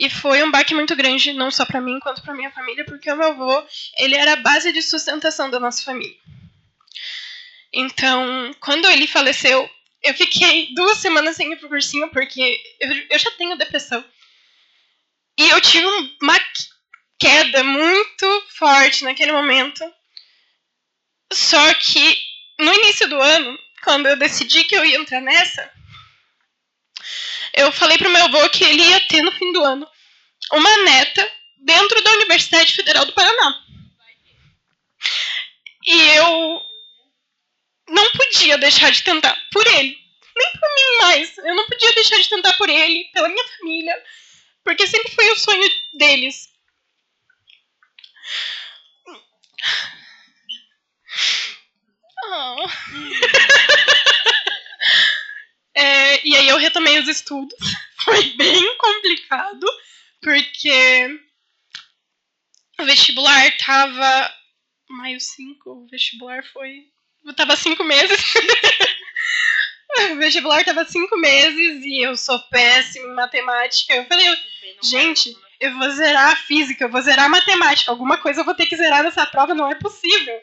E foi um baque muito grande, não só para mim, quanto para minha família, porque o meu avô, ele era a base de sustentação da nossa família. Então, quando ele faleceu, eu fiquei 2 semanas sem ir pro cursinho, porque eu já tenho depressão. E eu tive uma queda muito forte naquele momento. Só que, no início do ano, quando eu decidi que eu ia entrar nessa, eu falei pro meu avô que ele ia ter, no fim do ano, uma neta dentro da Universidade Federal do Paraná. E eu não podia deixar de tentar por ele. Nem por mim mais. Eu não podia deixar de tentar por ele, pela minha família, porque sempre foi o sonho deles. Oh. E aí eu retomei os estudos. Foi bem complicado, porque o vestibular tava... Maio 5, o vestibular foi... Tava 5 meses. O vestibular tava 5 meses e eu sou péssima em matemática. Eu falei, gente, eu vou zerar a física, eu vou zerar a matemática. Alguma coisa eu vou ter que zerar nessa prova, não é possível.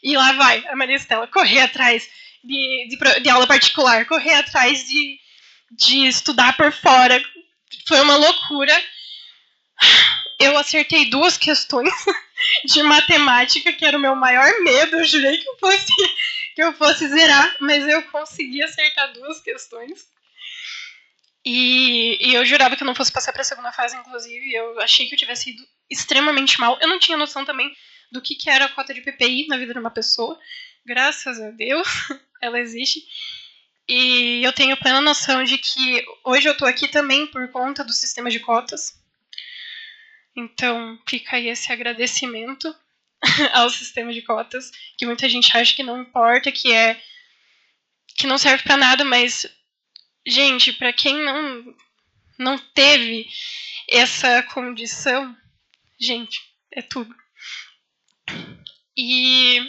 E lá vai a Maria Estela correr atrás de aula particular, correr atrás de estudar por fora. Foi uma loucura. Eu acertei 2 questões de matemática, que era o meu maior medo. Eu jurei que eu fosse zerar, mas eu consegui acertar 2 questões. E eu jurava que eu não fosse passar para a segunda fase, inclusive. Eu achei que eu tivesse ido extremamente mal. Eu não tinha noção também do que era a cota de PPI na vida de uma pessoa. Graças a Deus, ela existe. E eu tenho plena noção de que hoje eu estou aqui também por conta do sistema de cotas. Então, fica aí esse agradecimento ao sistema de cotas, que muita gente acha que não importa, que não serve para nada, mas, gente, para quem não teve essa condição, gente, é tudo. E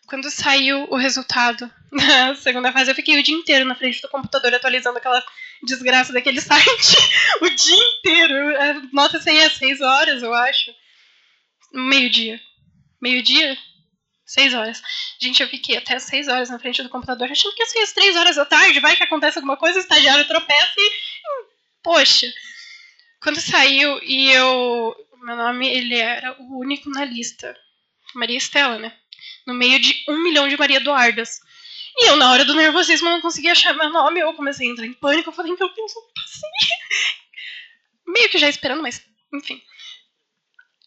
quando saiu o resultado da segunda fase, eu fiquei o dia inteiro na frente do computador atualizando aquela desgraça daquele site. O dia inteiro. A nota saía às 6 horas, eu acho. Meio-dia. Meio-dia? 6 horas. Gente, eu fiquei até 6 horas na frente do computador, achando que ia ser às 3 horas da tarde, vai que acontece alguma coisa, o estagiário tropeça e... Poxa. Quando saiu e meu nome, ele era o único na lista. Maria Estela, né? No meio de 1 milhão de Maria Eduardas. E eu, na hora do nervosismo, não conseguia achar meu nome. Eu comecei a entrar em pânico. Eu falei, meu Deus, eu não passei. Meio que já esperando, mas enfim.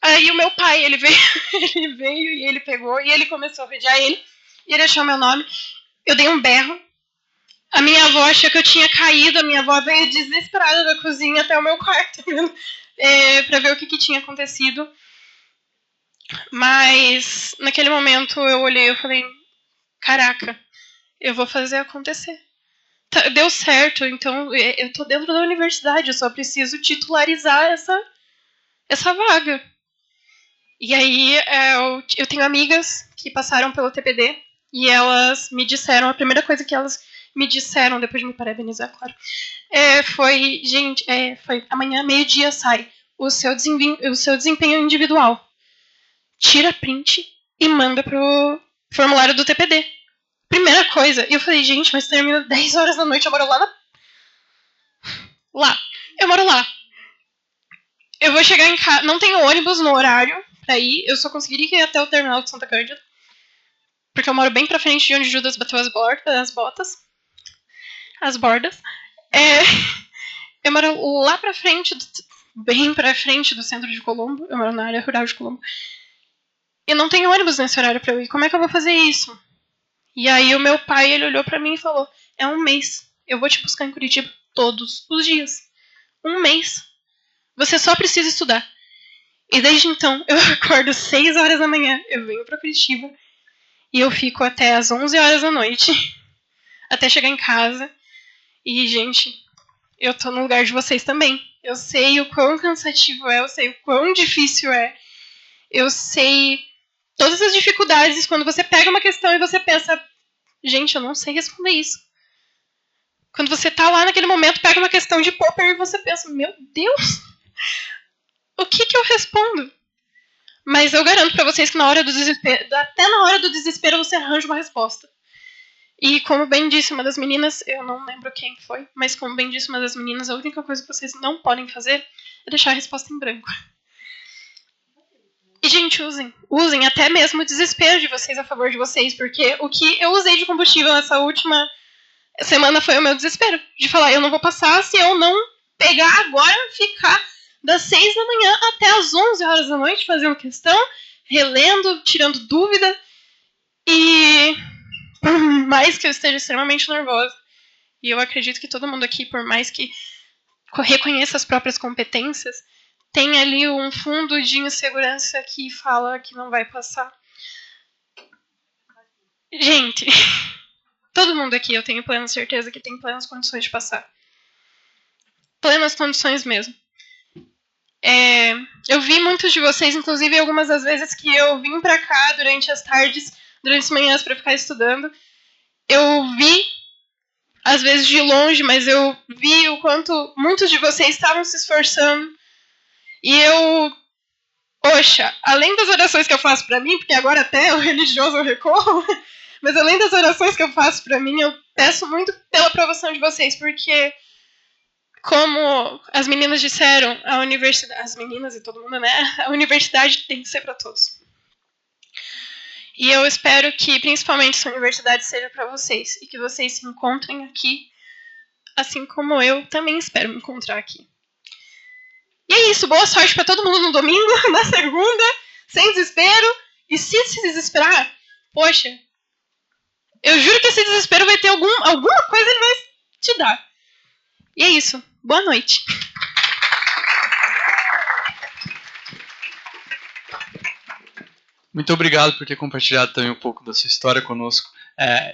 Aí o meu pai, ele veio e ele pegou e ele começou a rodear ele. E ele achou meu nome. Eu dei um berro. A minha avó achou que eu tinha caído. A minha avó veio desesperada da cozinha até o meu quarto pra ver o que tinha acontecido. Mas naquele momento eu olhei e falei, caraca, eu vou fazer acontecer. deu certo, então eu tô dentro da universidade, eu só preciso titularizar essa vaga. E aí eu tenho amigas que passaram pelo TPD e elas me disseram, a primeira coisa que elas me disseram, depois de me parabenizar, claro, foi, gente, foi amanhã, meio-dia, sai o seu desempenho individual. Tira print e manda pro formulário do TPD. Primeira coisa. E eu falei, gente, mas termina 10 horas da noite, eu moro lá. Eu moro lá. Eu vou chegar em casa, não tenho ônibus no horário pra ir, eu só conseguiria ir até o terminal de Santa Cândida. Porque eu moro bem pra frente de onde Judas bateu as bordas. Eu moro lá pra frente, bem pra frente do centro de Colombo. Eu moro na área rural de Colombo. E não tenho ônibus nesse horário pra eu ir. Como é que eu vou fazer isso? E aí o meu pai, ele olhou pra mim e falou, é 1 mês. Eu vou te buscar em Curitiba todos os dias. 1 mês. Você só precisa estudar. E desde então, eu acordo 6 horas da manhã, eu venho pra Curitiba e eu fico até as 11 horas da noite, até chegar em casa. E, gente, eu tô no lugar de vocês também. Eu sei o quão cansativo é, eu sei o quão difícil é. Eu sei todas as dificuldades quando você pega uma questão e você pensa, gente, eu não sei responder isso. Quando você tá lá naquele momento, pega uma questão de poker e você pensa, meu Deus, o que eu respondo? Mas eu garanto pra vocês que na hora do desespero, até na hora do desespero você arranja uma resposta. E como bem disse uma das meninas, eu não lembro quem foi, mas como bem disse uma das meninas, a única coisa que vocês não podem fazer é deixar a resposta em branco. E, gente, usem até mesmo o desespero de vocês a favor de vocês, porque o que eu usei de combustível nessa última semana foi o meu desespero, de falar, eu não vou passar se eu não pegar agora, ficar das 6 da manhã até as 11 horas da noite fazendo questão, relendo, tirando dúvida, e por mais que eu esteja extremamente nervosa, e eu acredito que todo mundo aqui, por mais que reconheça as próprias competências, tem ali um fundo de insegurança que fala que não vai passar. Gente, todo mundo aqui, eu tenho plena certeza que tem plenas condições de passar. Plenas condições mesmo. Eu vi muitos de vocês, inclusive algumas das vezes que eu vim pra cá durante as tardes, durante as manhãs pra ficar estudando, eu vi, às vezes de longe, mas eu vi o quanto muitos de vocês estavam se esforçando. E poxa, além das orações que eu faço pra mim, porque agora até o religioso eu recorro, mas além das orações que eu faço pra mim, eu peço muito pela aprovação de vocês, porque como as meninas disseram, a universidade, as meninas e todo mundo, né? A universidade tem que ser para todos. E eu espero que, principalmente, essa universidade seja para vocês e que vocês se encontrem aqui, assim como eu também espero me encontrar aqui. E é isso, boa sorte para todo mundo no domingo, na segunda, sem desespero. E se desesperar, poxa, eu juro que esse desespero vai ter alguma coisa ele vai te dar. E é isso. Boa noite. Muito obrigado por ter compartilhado também um pouco da sua história conosco.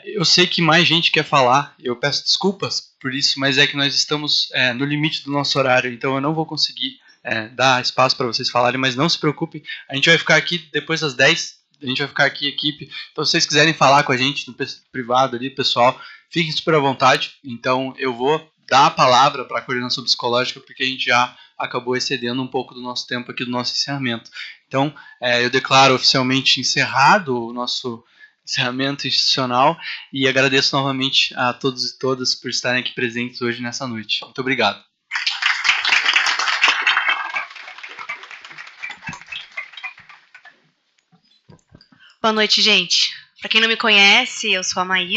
Eu sei que mais gente quer falar, eu peço desculpas por isso, mas é que nós estamos no limite do nosso horário, então eu não vou conseguir dar espaço para vocês falarem, mas não se preocupem, a gente vai ficar aqui depois das 10, a gente vai ficar aqui, equipe, então se vocês quiserem falar com a gente no privado ali, pessoal, fiquem super à vontade, então eu vou dar a palavra para a coordenação psicológica, porque a gente já acabou excedendo um pouco do nosso tempo aqui do nosso encerramento. Então, eu declaro oficialmente encerrado o nosso encerramento institucional e agradeço novamente a todos e todas por estarem aqui presentes hoje nessa noite. Muito obrigado. Boa noite, gente. Para quem não me conhece, eu sou a Maísa.